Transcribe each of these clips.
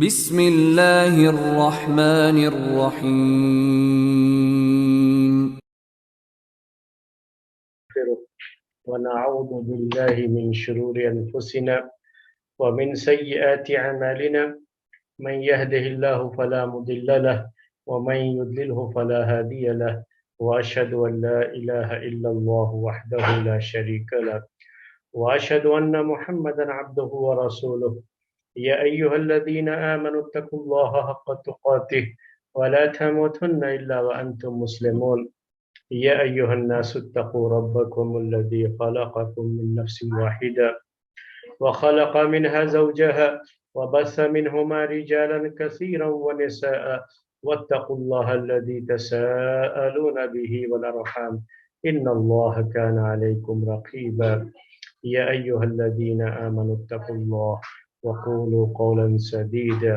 بسم اللہ الرحمن الرحیم. ونعوذ بالله من شرور أنفسنا ومن سيئات أعمالنا من يهده الله فلا مضل له ومن يضلله فلا هادي له وأشهد أن لا إله إلا الله وحده لا شريك له وأشهد أن محمدا عبده ورسوله يا أيها الذين آمنوا اتقوا الله حق تقاته ولا تموتن إلا وأنتم مسلمون يا أيها الناس اتقوا ربكم الذي خلقكم من نفس واحدة وخلق منها زوجها وبث منهما رجالا كثيرا ونساء واتقوا الله الذي تساءلون به والأرحام إن الله كان عليكم رقيبا يا أيها الذين آمنوا اتقوا الله وقولوا قولا سديدا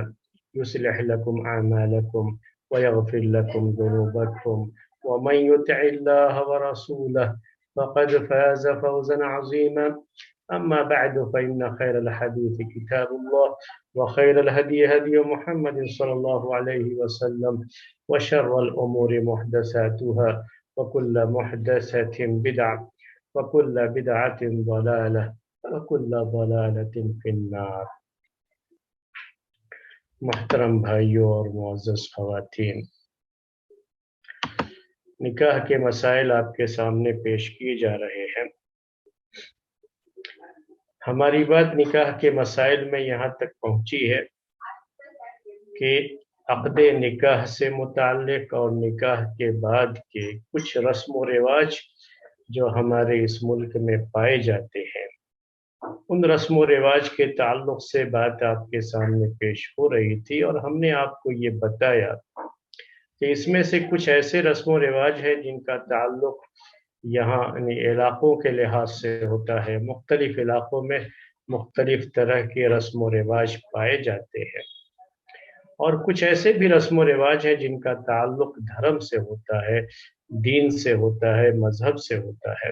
يصلح لكم أعمالكم ويغفر لكم ذنوبكم ومن يطع الله ورسوله فقد فاز فوزا عظيما أما بعد فإن خير الحديث كتاب الله وخير الهدي هدي محمد صلى الله عليه وسلم وشر الأمور محدثاتها وكل محدثة بدعة وكل بدعة ضلالة وكل ضلالة في النار. محترم بھائیوں اور معزز خواتین، نکاح کے مسائل آپ کے سامنے پیش کیے جا رہے ہیں. ہماری بات نکاح کے مسائل میں یہاں تک پہنچی ہے کہ عقد نکاح سے متعلق اور نکاح کے بعد کے کچھ رسم و رواج جو ہمارے اس ملک میں پائے جاتے ہیں، ان رسم و رواج کے تعلق سے بات آپ کے سامنے پیش ہو رہی تھی، اور ہم نے آپ کو یہ بتایا کہ اس میں سے کچھ ایسے رسم و رواج ہیں جن کا تعلق یہاں یعنی علاقوں کے لحاظ سے ہوتا ہے. مختلف علاقوں میں مختلف طرح کے رسم و رواج پائے جاتے ہیں، اور کچھ ایسے بھی رسم و رواج ہیں جن کا تعلق دھرم سے ہوتا ہے، دین سے ہوتا ہے، مذہب سے ہوتا ہے.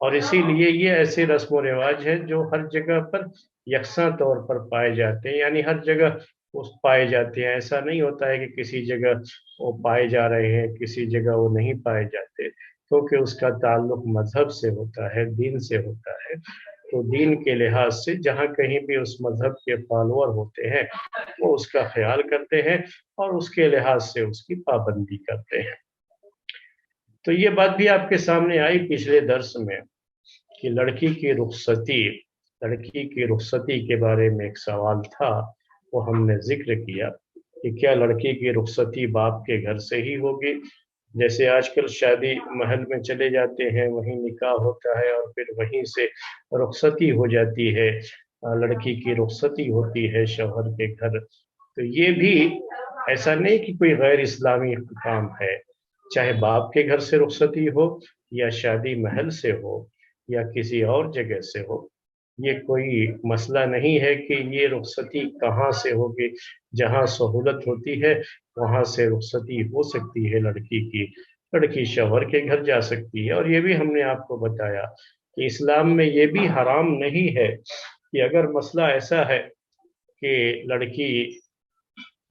اور اسی لیے یہ ایسے رسم و رواج ہیں جو ہر جگہ پر یکساں طور پر پائے جاتے ہیں، یعنی ہر جگہ پائے جاتے ہیں. ایسا نہیں ہوتا ہے کہ کسی جگہ وہ پائے جا رہے ہیں، کسی جگہ وہ نہیں پائے جاتے، کیونکہ اس کا تعلق مذہب سے ہوتا ہے، دین سے ہوتا ہے. تو دین کے لحاظ سے جہاں کہیں بھی اس مذہب کے فالوور ہوتے ہیں وہ اس کا خیال کرتے ہیں اور اس کے لحاظ سے اس کی پابندی کرتے ہیں. تو یہ بات بھی آپ کے سامنے آئی پچھلے درس میں کہ لڑکی کی رخصتی کے بارے میں ایک سوال تھا، وہ ہم نے ذکر کیا کہ کیا لڑکی کی رخصتی باپ کے گھر سے ہی ہوگی؟ جیسے آج کل شادی محل میں چلے جاتے ہیں، وہیں نکاح ہوتا ہے اور پھر وہیں سے رخصتی ہو جاتی ہے، لڑکی کی رخصتی ہوتی ہے شوہر کے گھر. تو یہ بھی ایسا نہیں کہ کوئی غیر اسلامی کام ہے. چاہے باپ کے گھر سے رخصتی ہو یا شادی محل سے ہو یا کسی اور جگہ سے ہو، یہ کوئی مسئلہ نہیں ہے کہ یہ رخصتی کہاں سے ہوگی. جہاں سہولت ہوتی ہے وہاں سے رخصتی ہو سکتی ہے لڑکی شوہر کے گھر جا سکتی ہے. اور یہ بھی ہم نے آپ کو بتایا کہ اسلام میں یہ بھی حرام نہیں ہے کہ اگر مسئلہ ایسا ہے کہ لڑکی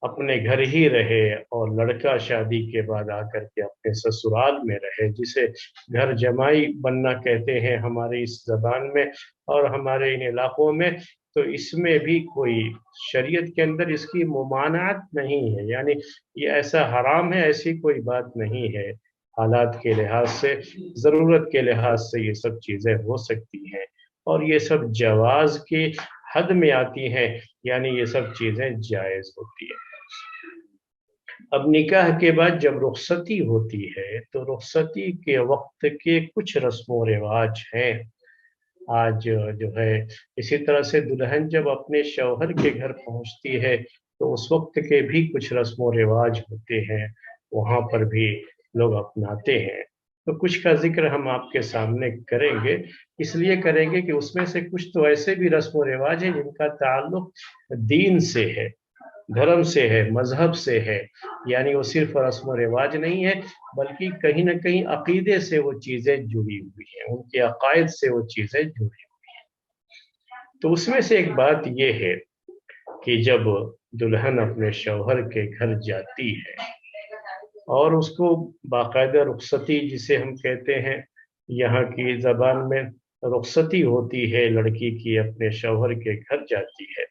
اپنے گھر ہی رہے اور لڑکا شادی کے بعد آ کر کے اپنے سسرال میں رہے، جسے گھر جمائی بننا کہتے ہیں ہماری اس زبان میں اور ہمارے ان علاقوں میں. تو اس میں بھی کوئی شریعت کے اندر اس کی ممانعت نہیں ہے، یعنی یہ ایسا حرام ہے، ایسی کوئی بات نہیں ہے. حالات کے لحاظ سے، ضرورت کے لحاظ سے یہ سب چیزیں ہو سکتی ہیں، اور یہ سب جواز کی حد میں آتی ہیں، یعنی یہ سب چیزیں جائز ہوتی ہیں. اب نکاح کے بعد جب رخصتی ہوتی ہے تو رخصتی کے وقت کے کچھ رسم و رواج ہیں. آج جو ہے اسی طرح سے دلہن جب اپنے شوہر کے گھر پہنچتی ہے تو اس وقت کے بھی کچھ رسم و رواج ہوتے ہیں، وہاں پر بھی لوگ اپناتے ہیں. تو کچھ کا ذکر ہم آپ کے سامنے کریں گے، اس لیے کریں گے کہ اس میں سے کچھ تو ایسے بھی رسم و رواج ہیں جن کا تعلق دین سے ہے، دھرم سے ہے، مذہب سے ہے. یعنی وہ صرف رسم و رواج نہیں ہے بلکہ کہیں نہ کہیں عقیدے سے وہ چیزیں جڑی ہوئی ہیں، ان کے عقائد سے وہ چیزیں جڑی ہوئی ہیں. تو اس میں سے ایک بات یہ ہے کہ جب दुल्हन अपने शौहर के घर जाती है और उसको बाकायदा रुखसती जिसे हम कहते हैं, यहाँ की ज़बान में रुखसती होती है, लड़की की अपने शौहर के घर जाती है।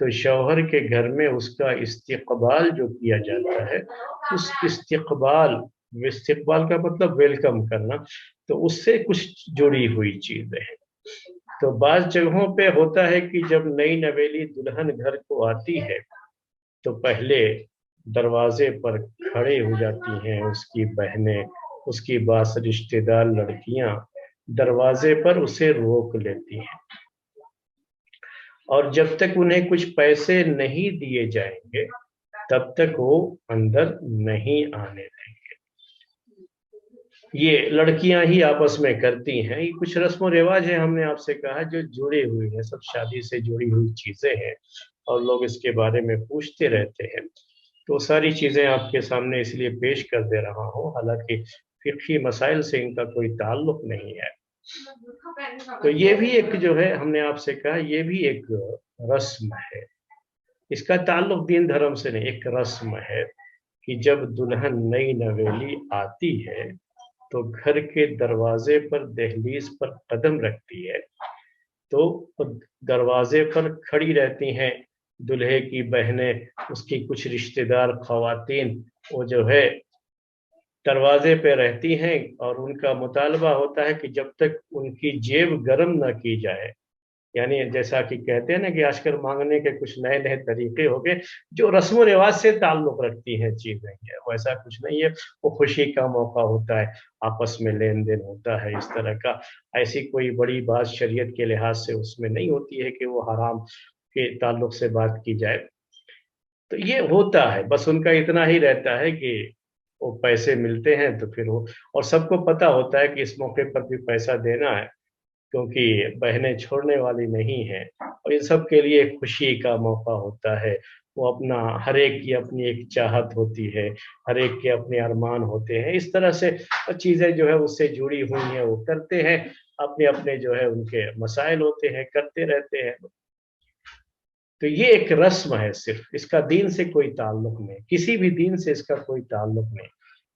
तो शौहर के घर में उसका इस्तकबाल जो किया जाता है, उस इस्तकबाल का मतलब वेलकम करना, तो उससे कुछ जुड़ी हुई चीजें हैं। तो बाज़ जगहों पे होता है कि जब नई नवेली दुल्हन घर को आती है तो पहले दरवाजे पर खड़े हो जाती हैं उसकी बहनें, उसकी बास रिश्तेदार लड़कियां दरवाजे पर उसे रोक लेती हैं और जब तक उन्हें कुछ पैसे नहीं दिए जाएंगे तब तक वो अंदर नहीं आने देंगे। ये लड़कियां ही आपस में करती हैं, ये कुछ रस्म रिवाज है, हमने आपसे कहा जो जुड़े हुए हैं, सब शादी से जुड़ी हुई चीजें हैं और लोग इसके बारे में पूछते रहते हैं। तो सारी चीजें आपके सामने इसलिए पेश कर दे रहा हूँ, हालांकि फिक्ही मसाइल से इनका कोई ताल्लुक नहीं है। तो ये भी एक जो है, हमने आपसे कहा, ये भी एक रस्म है, इसका ताल्लुक दीन धर्म से नहीं, एक रस्म है कि जब दुल्हन नई नवेली आती है तो घर के दरवाजे पर, दहलीज पर कदम रखती है तो दरवाजे पर खड़ी रहती हैं दुल्हे की बहनें, उसकी कुछ रिश्तेदार खवातीन, वो जो है दरवाजे पे रहती हैं और उनका मुतालबा होता है कि जब तक उनकी जेब गर्म न की जाए, यानी जैसा कि कहते हैं ना कि आजकल मांगने के कुछ नए नए तरीके हो गए जो रस्म रिवाज से ताल्लुक रखती हैं चीजें, ये वैसा कुछ नहीं है, वो खुशी का मौका होता है, आपस में लेन देन होता है इस तरह का, ऐसी कोई बड़ी बात शरीयत के लिहाज से उसमें नहीं होती है कि वो हराम के ताल्लुक से बात की जाए। तो ये होता है, बस उनका इतना ही रहता है कि वो पैसे मिलते हैं तो फिर वो, और सबको पता होता है कि इस मौके पर भी पैसा देना है क्योंकि बहनें छोड़ने वाली नहीं हैं और इन सब के लिए खुशी का मौका होता है। वो अपना, हर एक की अपनी एक चाहत होती है, हर एक के अपने अरमान होते हैं, इस तरह से चीज़ें जो है उससे जुड़ी हुई हैं, वो करते हैं, अपने अपने जो है उनके मसाइल होते हैं, करते रहते हैं। तो ये एक रस्म है, सिर्फ इसका दीन से कोई ताल्लुक नहीं, किसी भी दीन से इसका कोई ताल्लुक नहीं,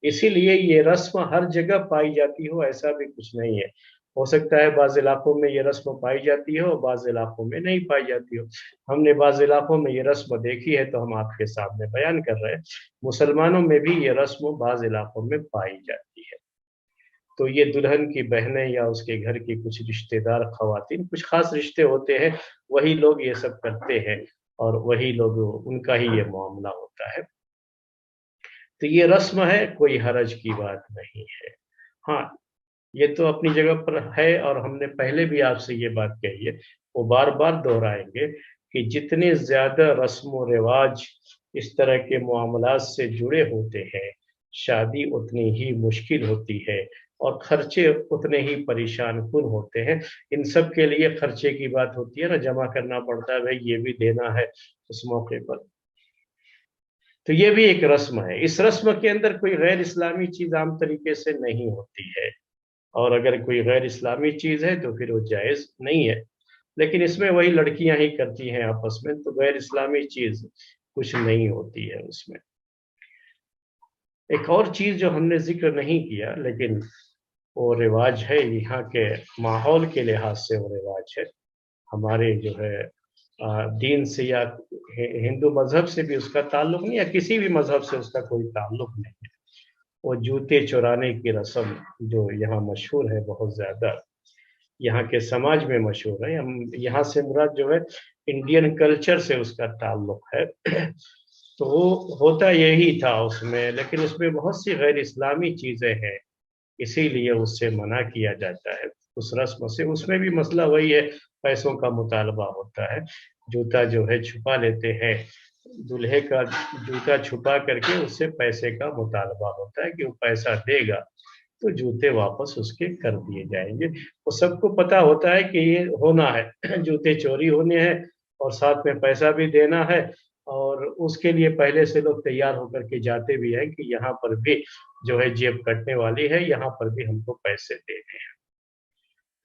इसीलिए ये रस्म हर जगह पाई जाती हो ऐसा भी कुछ नहीं है। हो सकता है बाज़ इलाकों में ये रस्म पाई जाती हो, बाज़ इलाकों में नहीं पाई जाती हो। हमने बाज़ इलाकों में ये रस्म देखी है तो हम आपके सामने बयान कर रहे हैं। मुसलमानों में भी ये रस्म बाज़ इलाकों में पाई जाती है। तो ये दुल्हन की बहनें या उसके घर की कुछ रिश्तेदार खवातीन, कुछ खास रिश्ते होते हैं, वही लोग ये सब करते हैं और वही लोग, उनका ही ये मामला होता है। तो ये रस्म है, कोई हरज की बात नहीं है। हाँ, ये तो अपनी जगह पर है और हमने पहले भी आपसे ये बात कही है, वो बार-बार दोहराएँगे कि जितने ज़्यादा रस्म व रिवाज इस तरह के मामलात से जुड़े होते हैं, शादी उतनी ही मुश्किल होती है और खर्चे उतने ही परेशान कुन होते हैं। इन सब के लिए खर्चे की बात होती है ना, जमा करना पड़ता है, भई ये भी देना है उस मौके पर। तो ये भी एक रस्म है। इस रस्म के अंदर कोई गैर इस्लामी चीज़ आम तरीके से नहीं होती है और अगर कोई गैर इस्लामी चीज़ है तो फिर वो जायज़ नहीं है। लेकिन इसमें वही लड़कियां ही करती हैं आपस में, तो गैर इस्लामी चीज़ कुछ नहीं होती है उसमें। एक और चीज़ जो हमने ज़िक्र नहीं किया लेकिन वो रिवाज है, यहाँ के माहौल के लिहाज से वो रिवाज है। हमारे जो है दीन से या हिंदू मज़हब से भी उसका ताल्लुक नहीं, या किसी भी मज़हब से उसका कोई ताल्लुक नहीं है। वो जूते चुराने की रस्म जो यहाँ मशहूर है बहुत ज़्यादा, यहाँ के समाज में मशहूर है, हम यहाँ से मुराद जो है इंडियन कल्चर से उसका ताल्लुक है। तो वो होता यही था उसमें, लेकिन उसमें बहुत सी गैर इस्लामी चीज़ें हैं, इसीलिए उससे मना किया जाता है उस रस्म से। उसमें भी मसला वही है, पैसों का मुतालबा होता है, जूता जो है छुपा लेते हैं, दूल्हे का जूता छुपा करके उससे पैसे का मुतालबा होता है कि वो पैसा देगा तो जूते वापस उसके कर दिए जाएंगे। वो सबको पता होता है कि ये होना है, जूते चोरी होने हैं और साथ में पैसा भी देना है, और उसके लिए पहले से लोग तैयार होकर के जाते भी हैं कि यहाँ पर भी जो है जेब कटने वाली है, यहाँ पर भी हमको पैसे देने हैं।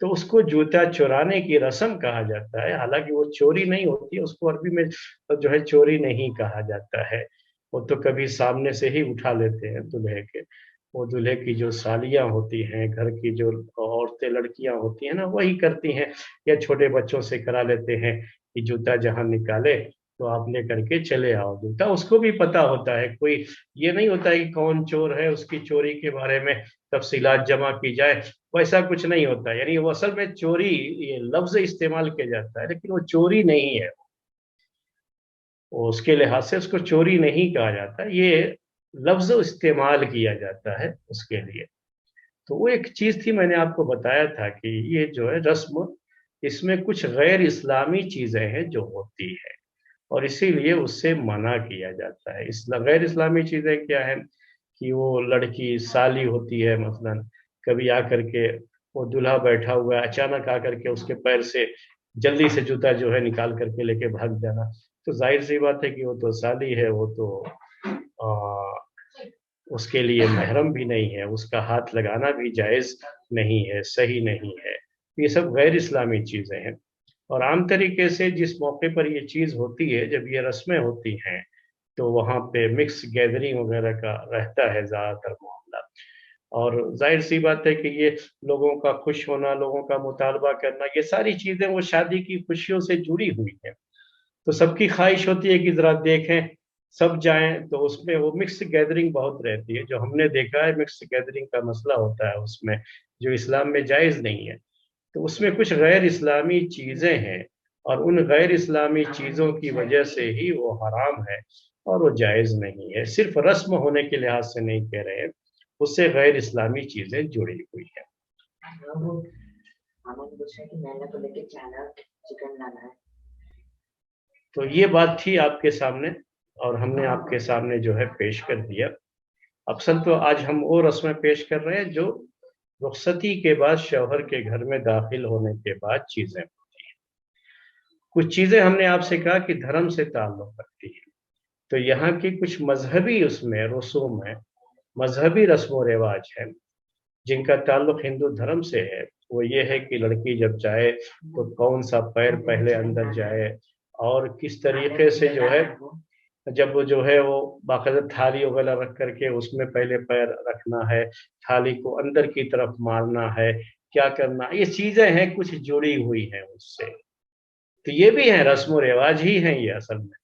तो उसको जूता चुराने की रस्म कहा जाता है। हालांकि वो चोरी नहीं होती है, उसको अरबी में जो है चोरी नहीं कहा जाता है। वो तो कभी सामने से ही उठा लेते हैं दूल्हे के। वो दूल्हे की जो सालियां होती हैं, घर की जो औरतें लड़कियां होती हैं ना, वही करती हैं, या छोटे बच्चों से करा लेते हैं कि जूता जहां निकाले तो आप लेकर के चले आओ जूता। उसको भी पता होता है, कोई ये नहीं होता है कि कौन चोर है, उसकी चोरी के बारे में तफसीलात जमा की जाए, वैसा कुछ नहीं होता। यानी वो असल में चोरी, ये लफ्ज इस्तेमाल किया जाता है, लेकिन वो चोरी नहीं है। वो उसके लिहाज से उसको चोरी नहीं कहा जाता, ये लफ्ज इस्तेमाल किया जाता है उसके लिए। तो वो एक चीज थी, मैंने आपको बताया था कि ये जो है रस्म, इसमें कुछ गैर इस्लामी चीजें हैं जो होती है, और इसीलिए उससे मना किया जाता है। इस गैर इस्लामी चीजें क्या है कि वो लड़की साली होती है मसलन, कभी आकर के वो दूल्हा बैठा हुआ है, अचानक आकर के उसके पैर से जल्दी से जूता जो है निकाल करके लेके भाग जाना, तो जाहिर सी बात है कि वो तो साली है, वो तो आ, उसके लिए महरम भी नहीं है, उसका हाथ लगाना भी जायज नहीं है, सही नहीं है। ये सब गैर इस्लामी चीजें हैं। और आम तरीके से जिस मौके पर ये चीज होती है, जब ये रस्में होती हैं, तो वहाँ पे मिक्स गैदरिंग वगैरह का रहता है ज्यादातर मामला। और जाहिर सी बात है कि ये लोगों का खुश होना, लोगों का मुतालबा करना, ये सारी चीजें वो शादी की खुशियों से जुड़ी हुई हैं। तो सबकी ख्वाहिश होती है कि जरा देखें, सब जाएं, तो उसमें वो मिक्स गैदरिंग बहुत रहती है। जो हमने देखा है मिक्स गैदरिंग का मसला होता है उसमें, जो इस्लाम में जायज नहीं है। तो उसमें कुछ गैर इस्लामी चीजें हैं, और उन गैर इस्लामी चीजों की वजह से ही वो हराम है, और वो जायज नहीं है। सिर्फ रस्म होने के लिहाज से नहीं कह रहे हैं, उससे गैर इस्लामी चीजें जुड़ी हुई हैं। तो ये बात थी आपके सामने, और हमने आपके सामने जो है पेश कर दिया। अफसल तो आज हम वो रस्में पेश कर रहे हैं जो रुखसती के बाद शौहर के घर में दाखिल होने के बाद चीजें होती हैं। कुछ चीजें हमने आपसे कहा कि धर्म से ताल्लुक रखती है, तो यहाँ की कुछ मजहबी उसमें रसूम है, मजहबी रस्म व रिवाज है जिनका ताल्लुक हिंदू धर्म से है। वो ये है कि लड़की जब जाए तो कौन सा पैर पहले अंदर जाए, और किस तरीके से जो है, जब वो जो है वो बाकायदा थाली वगैरह रख करके उसमें पहले पैर रखना है, थाली को अंदर की तरफ मारना है, क्या करना, ये चीजें हैं कुछ जुड़ी हुई हैं उससे। तो ये भी है रस्म रिवाज ही हैं ये असल में,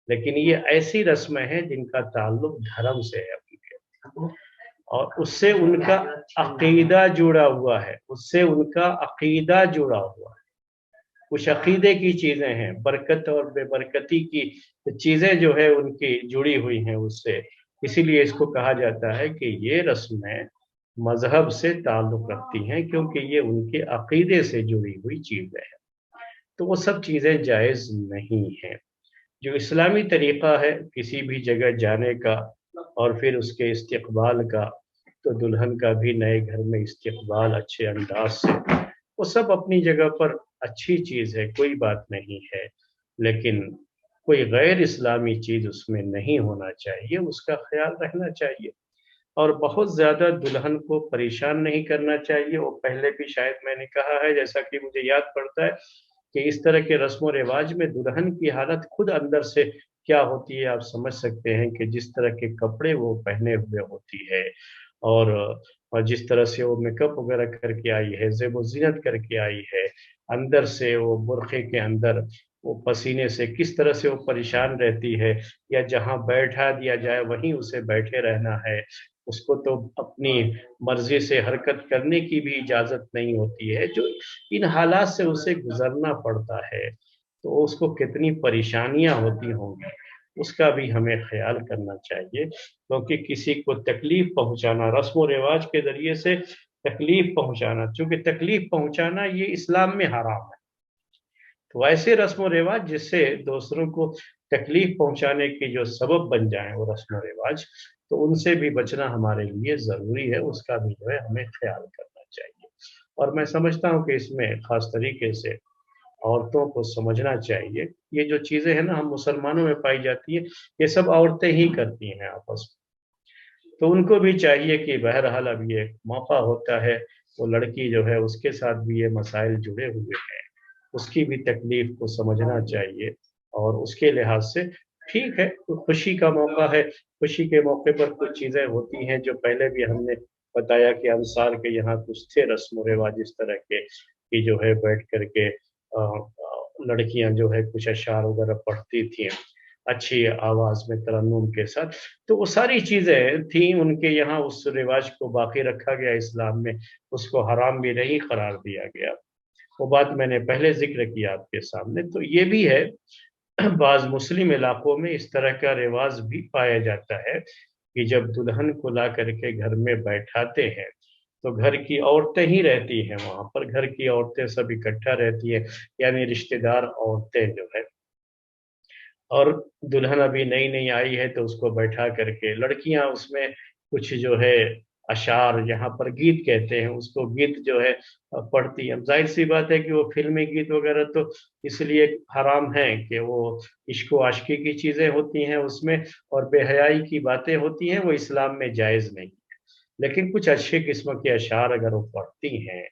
लेकिन ये ऐसी रस्में हैं जिनका ताल्लुक धर्म से है उनके, और उससे उनका अकीदा जुड़ा हुआ है, उससे उनका अकीदा जुड़ा हुआ है। कुछ अकीदे की चीजें हैं, बरकत और बेबरकती की चीजें जो है उनकी जुड़ी हुई हैं उससे। इसीलिए इसको कहा जाता है कि ये रस्में मजहब से ताल्लुक रखती हैं, क्योंकि ये उनके अकीदे से जुड़ी हुई चीजें हैं। तो वो सब चीजें जायज नहीं हैं। जो इस्लामी तरीका है किसी भी जगह जाने का और फिर उसके इस्तकबाल का, तो दुल्हन का भी नए घर में इस्तकबाल अच्छे अंदाज से, वो सब अपनी जगह पर अच्छी चीज है, कोई बात नहीं है। लेकिन कोई गैर इस्लामी चीज उसमें नहीं होना चाहिए, उसका ख्याल रखना चाहिए। और बहुत ज्यादा दुल्हन को परेशान नहीं करना चाहिए। वो पहले भी शायद मैंने कहा है, जैसा कि मुझे याद पड़ता है, कि इस तरह के रस्म रिवाज में दुल्हन की हालत खुद अंदर से क्या होती है, आप समझ सकते हैं कि जिस तरह के कपड़े वो पहने हुए होती है, और जिस तरह से वो मेकअप वगैरह करके आई है, ज़ेब ज़ीनत करके आई है, अंदर से वो बुर्खे के अंदर वो पसीने से किस तरह से वो परेशान रहती है, या जहाँ बैठा दिया जाए वहीं उसे बैठे रहना है। उसको तो अपनी मर्जी से हरकत करने की भी इजाजत नहीं होती है। जो इन हालात से उसे गुजरना पड़ता है, तो उसको कितनी परेशानियां होती होंगी, उसका भी हमें ख्याल करना चाहिए। क्योंकि किसी को तकलीफ पहुंचाना, रस्म रिवाज के जरिए से तकलीफ पहुंचाना, चूंकि तकलीफ पहुंचाना ये इस्लाम में हराम है। तो ऐसे रस्म रिवाज जिससे दूसरों को तकलीफ पहुंचाने की जो सबब बन जाए वो रस्म रिवाज, तो उनसे भी बचना हमारे लिए जरूरी है, उसका भी जो है हमें ख्याल करना चाहिए। और मैं समझता हूँ कि इसमें खास तरीके से औरतों को समझना चाहिए। ये जो चीजें हैं ना हम मुसलमानों में पाई जाती है, ये सब औरतें ही करती हैं आपस में। तो उनको भी चाहिए कि बहरहाल अब ये मौका होता है वो लड़की जो है उसके साथ भी ये मसाइल जुड़े हुए हैं, उसकी भी तकलीफ को समझना चाहिए। और उसके लिहाज से ठीक है, तो खुशी का मौका है, खुशी के मौके पर कुछ चीज़ें होती हैं जो पहले भी हमने बताया कि अंसार के यहाँ कुछ थे रस्म व रिवाज इस तरह के कि जो है बैठ कर के लड़कियां जो है कुछ अशआर वगैरह पढ़ती थी अच्छी आवाज में तरन्नुम के साथ। तो वो सारी चीजें थी उनके यहाँ, उस रिवाज को बाकी रखा गया इस्लाम में, उसको हराम भी नहीं करार दिया गया। वो बात मैंने पहले जिक्र किया आपके सामने। तो ये भी है, बाज मुस्लिम इलाकों में इस तरह का रिवाज भी पाया जाता है कि जब दुल्हन को ला करके घर में बैठाते हैं तो घर की औरतें ही रहती हैं वहां पर, घर की औरतें सब इकट्ठा रहती है, यानी रिश्तेदार औरतें जो है। और दुल्हन अभी नई नई आई है तो उसको बैठा करके लड़कियां उसमें कुछ जो है अशार, यहाँ पर गीत कहते हैं उसको, गीत जो है पढ़ती है। अब जाहिर सी बात है कि वो फिल्मी गीत वगैरह तो इसलिए हराम है कि वो इश्क आशिकी की चीजें होती हैं उसमें, और बेहयाई की बातें होती हैं, वो इस्लाम में जायज नहीं। लेकिन कुछ अच्छे किस्म के अशार अगर वो पढ़ती हैं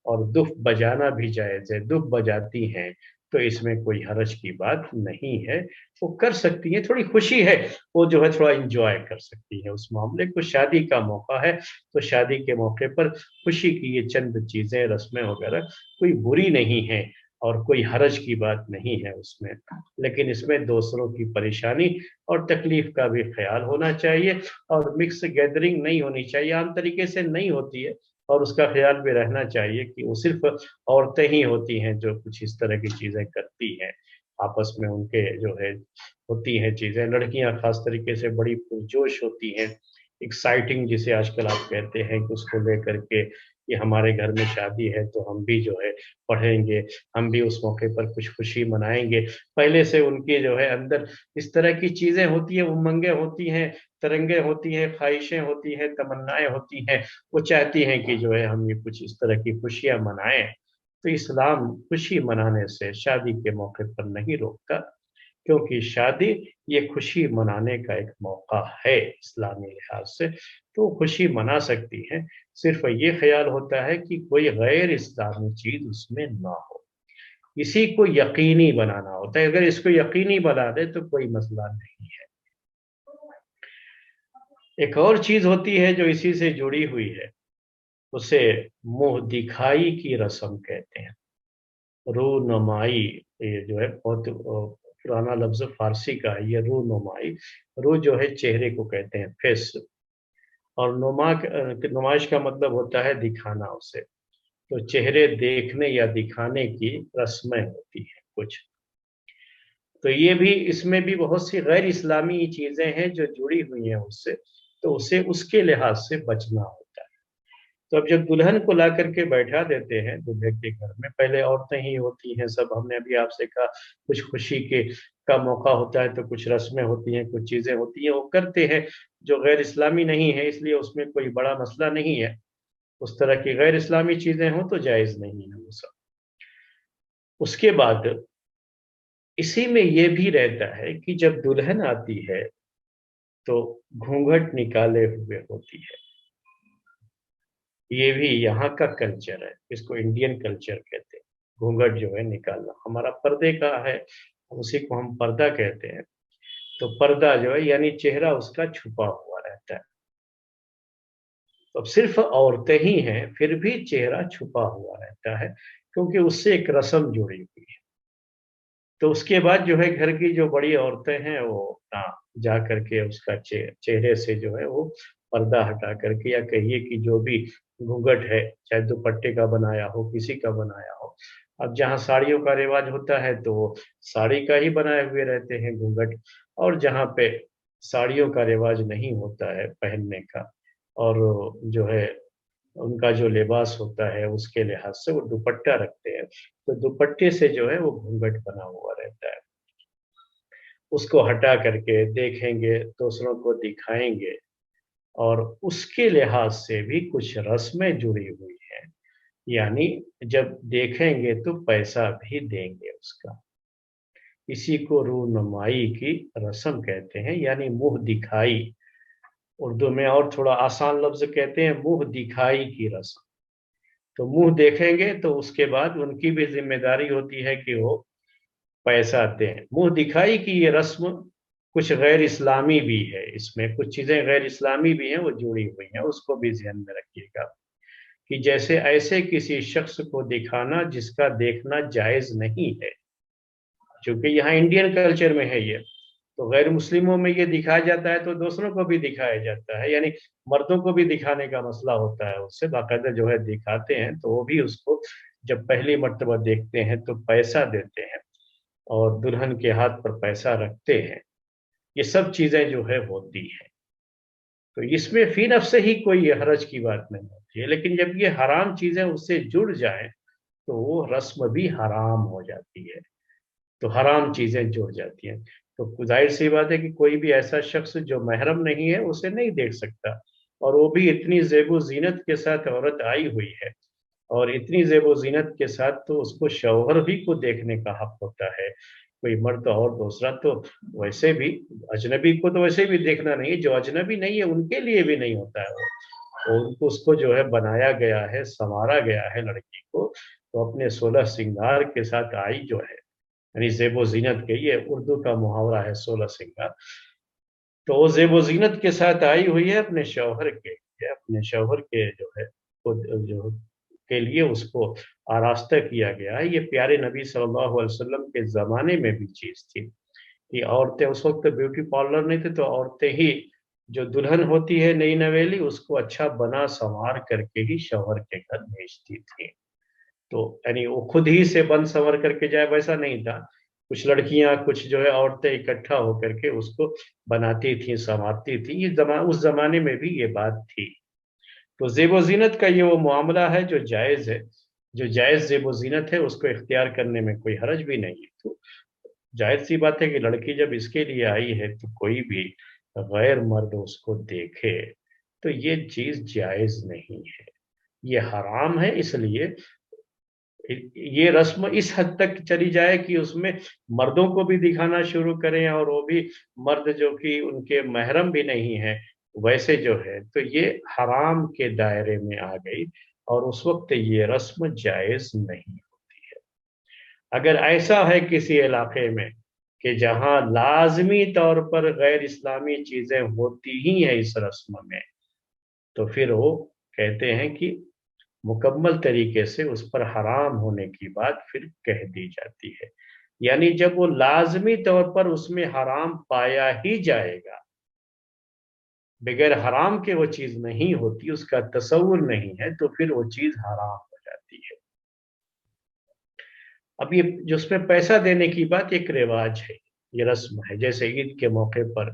और दुफ बजाना भी जायज है, दुफ बजाती हैं, तो इसमें कोई हरज की बात नहीं है। वो कर सकती है, थोड़ी खुशी है, वो जो है थोड़ा इंजॉय कर सकती है उस मामले को। शादी का मौका है तो शादी के मौके पर खुशी की ये चंद चीजें, रस्में वगैरह कोई बुरी नहीं है और कोई हरज की बात नहीं है उसमें। लेकिन इसमें दूसरों की परेशानी और तकलीफ का भी ख्याल होना चाहिए, और मिक्स गैदरिंग नहीं होनी चाहिए, आम तरीके से नहीं होती है। और उसका ख्याल भी रहना चाहिए कि वो सिर्फ औरतें ही होती हैं जो कुछ इस तरह की चीजें करती हैं, आपस में उनके जो है होती हैं चीजें। लड़कियां खास तरीके से बड़ी पुरजोश होती हैं, एक्साइटिंग जिसे आजकल आप कहते हैं, कि उसको लेकर के कि हमारे घर में शादी है तो हम भी जो है पढ़ेंगे, हम भी उस मौके पर कुछ खुशी मनाएंगे। पहले से उनकी जो है अंदर इस तरह की चीजें होती हैं, उमंगें होती हैं, तरंगे होती हैं, ख्वाहिशें होती हैं, तमन्नाएं होती हैं। वो चाहती हैं कि जो है हम ये कुछ इस तरह की खुशियां मनाएं। तो इस्लाम खुशी मनाने से शादी के मौके पर नहीं रोकता, क्योंकि शादी ये खुशी मनाने का एक मौका है इस्लामी लिहाज से, तो खुशी मना सकती हैं। सिर्फ ये ख्याल होता है कि कोई गैर इस्लामी चीज उसमें ना हो, इसी को यकीनी बनाना होता है। अगर इसको यकीनी बना दे तो कोई मसला नहीं है। एक और चीज होती है जो इसी से जुड़ी हुई है, उसे मुंह दिखाई की रस्म कहते हैं, रूनुमाई। ये जो है बहुत पुराना लफ्ज फारसी का है, ये रूनुमाई। रू जो है चेहरे को कहते हैं, फेस। और नुमाइश का मतलब होता है दिखाना उसे। तो चेहरे देखने या दिखाने की रस्में होती हैं कुछ। तो ये भी, इसमें भी बहुत सी गैर इस्लामी चीजें हैं जो जुड़ी हुई हैं उससे, तो उसे उसके लिहाज से बचना होता है। तो अब जब दुल्हन को ला करके बैठा देते हैं दूल्हे के घर में, पहले औरतें ही होती हैं सब, हमने अभी आपसे कहा कुछ खुशी के का मौका होता है तो कुछ रस्में होती हैं, कुछ चीजें होती हैं, वो करते हैं जो गैर इस्लामी नहीं है, इसलिए उसमें कोई बड़ा मसला नहीं है। उस तरह की गैर इस्लामी चीजें हों तो जायज नहीं है वो सब। उसके बाद इसी में ये भी रहता है कि जब दुल्हन आती है तो घूंघट निकाले हुए होती है। ये भी यहाँ का कल्चर है, इसको इंडियन कल्चर कहते हैं। घूंघट जो है निकालना हमारा पर्दे का है, उसी को हम पर्दा कहते हैं। तो पर्दा जो है यानी चेहरा उसका छुपा हुआ रहता है। तो अब सिर्फ औरतें ही हैं फिर भी चेहरा छुपा हुआ रहता है, क्योंकि उससे एक रस्म जुड़ी हुई है। तो उसके बाद जो है घर की जो बड़ी औरतें हैं वो अपना जा करके उसका चेहरे से जो है वो पर्दा हटा करके, या कहिए कि जो भी घूंघट है, चाहे दुपट्टे का बनाया हो किसी का बनाया हो। अब जहाँ साड़ियों का रिवाज होता है तो वो साड़ी का ही बनाए हुए रहते हैं घूंघट, और जहाँ पे साड़ियों का रिवाज नहीं होता है पहनने का, और जो है उनका जो लिबास होता है उसके लिहाज से वो दुपट्टा रखते हैं, तो दुपट्टे से जो है वो घूंघट बना हुआ रहता है। उसको हटा करके देखेंगे, दूसरों को दिखाएंगे, और उसके लिहाज से भी कुछ रस्में जुड़ी हुई हैं। यानी जब देखेंगे तो पैसा भी देंगे उसका। इसी को रूनुमाई की रस्म कहते हैं, यानी मुंह दिखाई। उर्दू में और थोड़ा आसान लफ्ज कहते हैं मुंह दिखाई की रस्म। تو منہ دیکھیں گے تو اس کے بعد ان کی بھی ذمہ داری ہوتی ہے کہ وہ پیسہ دیں. منہ دکھائی کی یہ رسم کچھ غیر اسلامی بھی ہے، اس میں کچھ چیزیں غیر اسلامی بھی ہیں وہ جڑی ہوئی ہیں، اس کو بھی ذہن میں رکھیے گا. کہ جیسے ایسے کسی شخص کو دکھانا جس کا دیکھنا جائز نہیں ہے، چونکہ یہاں انڈین کلچر میں ہے یہ، تو غیر مسلموں میں یہ دکھایا جاتا ہے تو دوسروں کو بھی دکھایا جاتا ہے، یعنی مردوں کو بھی دکھانے کا مسئلہ ہوتا ہے، اس سے باقاعدہ جو ہے دکھاتے ہیں تو وہ بھی اس کو جب پہلی مرتبہ دیکھتے ہیں تو پیسہ دیتے ہیں اور دلہن کے ہاتھ پر پیسہ رکھتے ہیں. یہ سب چیزیں جو ہے ہوتی ہیں، تو اس میں فی نفس سے ہی کوئی حرج کی بات نہیں ہوتی ہے، لیکن جب یہ حرام چیزیں اس سے جڑ جائیں تو وہ رسم بھی حرام ہو جاتی ہے، تو حرام چیزیں جڑ جاتی ہیں. تو ظاہر سی بات ہے کہ کوئی بھی ایسا شخص جو محرم نہیں ہے اسے نہیں دیکھ سکتا، اور وہ بھی اتنی زیب و زینت کے ساتھ عورت آئی ہوئی ہے، اور اتنی زیب و زینت کے ساتھ تو اس کو شوہر بھی کو دیکھنے کا حق ہوتا ہے، کوئی مرد اور دوسرا تو ویسے بھی اجنبی کو تو ویسے بھی دیکھنا نہیں ہے، جو اجنبی نہیں ہے ان کے لیے بھی نہیں ہوتا ہے وہ. اور ان کو اس کو جو ہے بنایا گیا ہے، سنوارا گیا ہے لڑکی کو، تو اپنے 16 سنگار کے ساتھ آئی جو ہے، یعنی زیب و زینت کے، یہ اردو کا محاورہ ہے 16 سنگار، تو وہ زیب و زینت کے ساتھ آئی ہوئی ہے اپنے شوہر کے، اپنے شوہر کے جو ہے جو کے لیے اس کو آراستہ کیا گیا ہے. یہ پیارے نبی صلی اللہ علیہ وسلم کے زمانے میں بھی چیز تھی کہ عورتیں اس وقت بیوٹی پارلر نہیں تھے، تو عورتیں ہی جو دلہن ہوتی ہے نئی نویلی اس کو اچھا بنا سنوار کر کے ہی شوہر کے گھر بھیجتی تھی. تو یعنی وہ خود ہی سے بن سنور کر کے جائے ویسا نہیں تھا، کچھ لڑکیاں کچھ جو ہے عورتیں اکٹھا ہو کر کے اس کو بناتی تھیں، سنوارتی تھیں. اس زمانے میں بھی یہ بات تھی. تو زیب و زینت کا یہ وہ معاملہ ہے جو جائز ہے، جو جائز زیب و زینت ہے اس کو اختیار کرنے میں کوئی حرج بھی نہیں ہے. تو ظاہر سی بات ہے کہ لڑکی جب اس کے لیے آئی ہے تو کوئی بھی غیر مرد اس کو دیکھے تو یہ چیز جائز نہیں ہے، یہ حرام ہے. اس لیے یہ رسم اس حد تک چلی جائے کہ اس میں مردوں کو بھی دکھانا شروع کریں، اور وہ بھی مرد جو کہ ان کے محرم بھی نہیں ہیں ویسے جو ہے، تو یہ حرام کے دائرے میں آ گئی، اور اس وقت یہ رسم جائز نہیں ہوتی ہے. اگر ایسا ہے کسی علاقے میں کہ جہاں لازمی طور پر غیر اسلامی چیزیں ہوتی ہی ہیں اس رسم میں، تو پھر وہ کہتے ہیں کہ مکمل طریقے سے اس پر حرام ہونے کی بات پھر کہہ دی جاتی ہے. یعنی جب وہ لازمی طور پر اس میں حرام پایا ہی جائے گا، بغیر حرام کے وہ چیز نہیں ہوتی، اس کا تصور نہیں ہے، تو پھر وہ چیز حرام ہو جاتی ہے. اب یہ جو اس میں پیسہ دینے کی بات ایک رواج ہے، یہ رسم ہے، جیسے عید کے موقع پر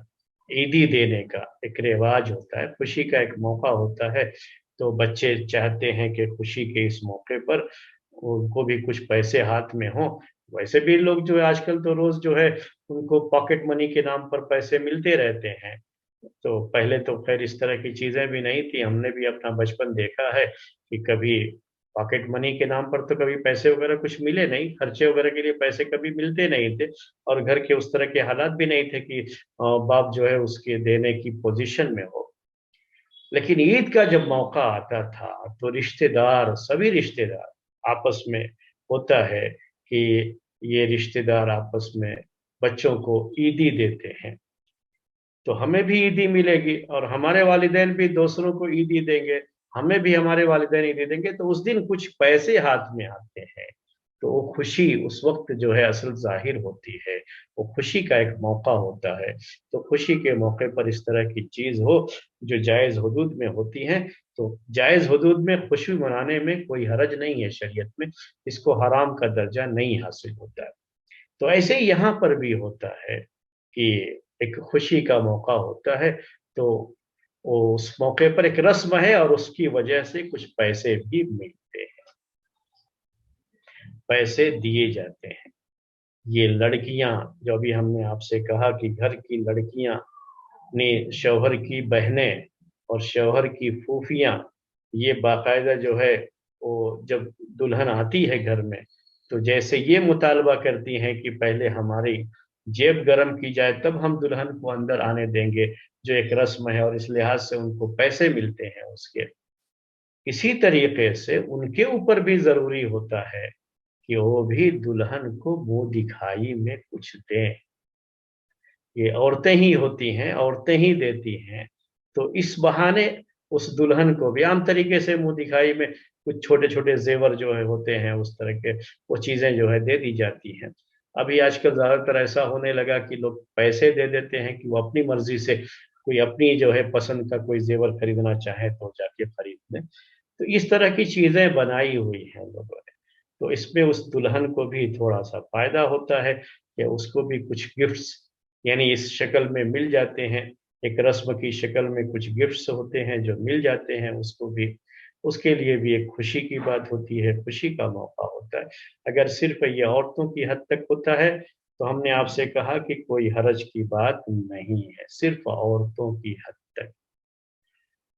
عیدی دینے کا ایک رواج ہوتا ہے، خوشی کا ایک موقع ہوتا ہے، تو بچے چاہتے ہیں کہ خوشی کے اس موقع پر ان کو بھی کچھ پیسے ہاتھ میں ہوں. ویسے بھی لوگ جو ہے آج کل تو روز جو ہے ان کو پاکٹ منی کے نام پر پیسے ملتے رہتے ہیں. تو پہلے تو خیر اس طرح کی چیزیں بھی نہیں تھی، ہم نے بھی اپنا بچپن دیکھا ہے کہ کبھی پاکٹ منی کے نام پر تو کبھی پیسے وغیرہ کچھ ملے نہیں، خرچے وغیرہ کے لیے پیسے کبھی ملتے نہیں تھے، اور گھر کے اس طرح کے حالات بھی نہیں تھے کہ باپ جو ہے اس کے دینے کی پوزیشن میں ہو. لیکن عید کا جب موقع آتا تھا تو رشتہ دار، سبھی رشتہ دار آپس میں ہوتا ہے کہ یہ رشتہ دار آپس میں بچوں کو عیدی دیتے ہیں، تو ہمیں بھی عیدی ملے گی اور ہمارے والدین بھی دوسروں کو عیدی دیں گے، ہمیں بھی ہمارے والدین عیدی دیں گے، تو اس دن کچھ پیسے ہاتھ میں آتے ہیں. تو وہ خوشی اس وقت جو ہے اصل ظاہر ہوتی ہے، وہ خوشی کا ایک موقع ہوتا ہے. تو خوشی کے موقع پر اس طرح کی چیز ہو جو جائز حدود میں ہوتی ہیں، تو جائز حدود میں خوشی منانے میں کوئی حرج نہیں ہے شریعت میں، اس کو حرام کا درجہ نہیں حاصل ہوتا ہے. تو ایسے ہی یہاں پر بھی ہوتا ہے کہ ایک خوشی کا موقع ہوتا ہے، تو اس موقع پر ایک رسم ہے اور اس کی وجہ سے کچھ پیسے بھی ملتے ہیں، پیسے دیے جاتے ہیں. یہ لڑکیاں جو ابھی ہم نے آپ سے کہا کہ گھر کی لڑکیاں نے شوہر کی بہنیں اور شوہر کی پھوپھیاں، یہ باقاعدہ جو ہے وہ جب دلہن آتی ہے گھر میں تو جیسے یہ مطالبہ کرتی ہیں کہ پہلے ہماری جیب گرم کی جائے تب ہم دلہن کو اندر آنے دیں گے، جو ایک رسم ہے، اور اس لحاظ سے ان کو پیسے ملتے ہیں اس کے. इसी तरीके से उनके ऊपर भी जरूरी होता है कि वो भी दुल्हन को मुंह दिखाई में कुछ दें। ये औरतें ही होती हैं, औरतें ही देती हैं, तो इस बहाने उस दुल्हन को भी आम तरीके से मुंह दिखाई में कुछ छोटे छोटे जेवर जो है होते हैं, उस तरह के वो चीजें जो है दे दी जाती हैं। अभी आजकल ज्यादातर ऐसा होने लगा कि लोग पैसे दे देते हैं कि वो अपनी मर्जी से कोई अपनी जो है पसंद का कोई जेवर खरीदना चाहे तो जाके खरीद लें। तो इस तरह की चीजें बनाई हुई हैं लोगों ने। तो इसमें उस दुल्हन को भी थोड़ा सा फायदा होता है कि उसको भी कुछ गिफ्ट्स यानी इस शक्ल में मिल जाते हैं। एक रस्म की शक्ल में कुछ गिफ्ट्स होते हैं जो मिल जाते हैं उसको भी। उसके लिए भी एक खुशी की बात होती है, खुशी का मौका होता है। अगर सिर्फ ये औरतों की हद तक होता है तो हमने आपसे कहा कि कोई हरज की बात नहीं है, सिर्फ औरतों की हद तक।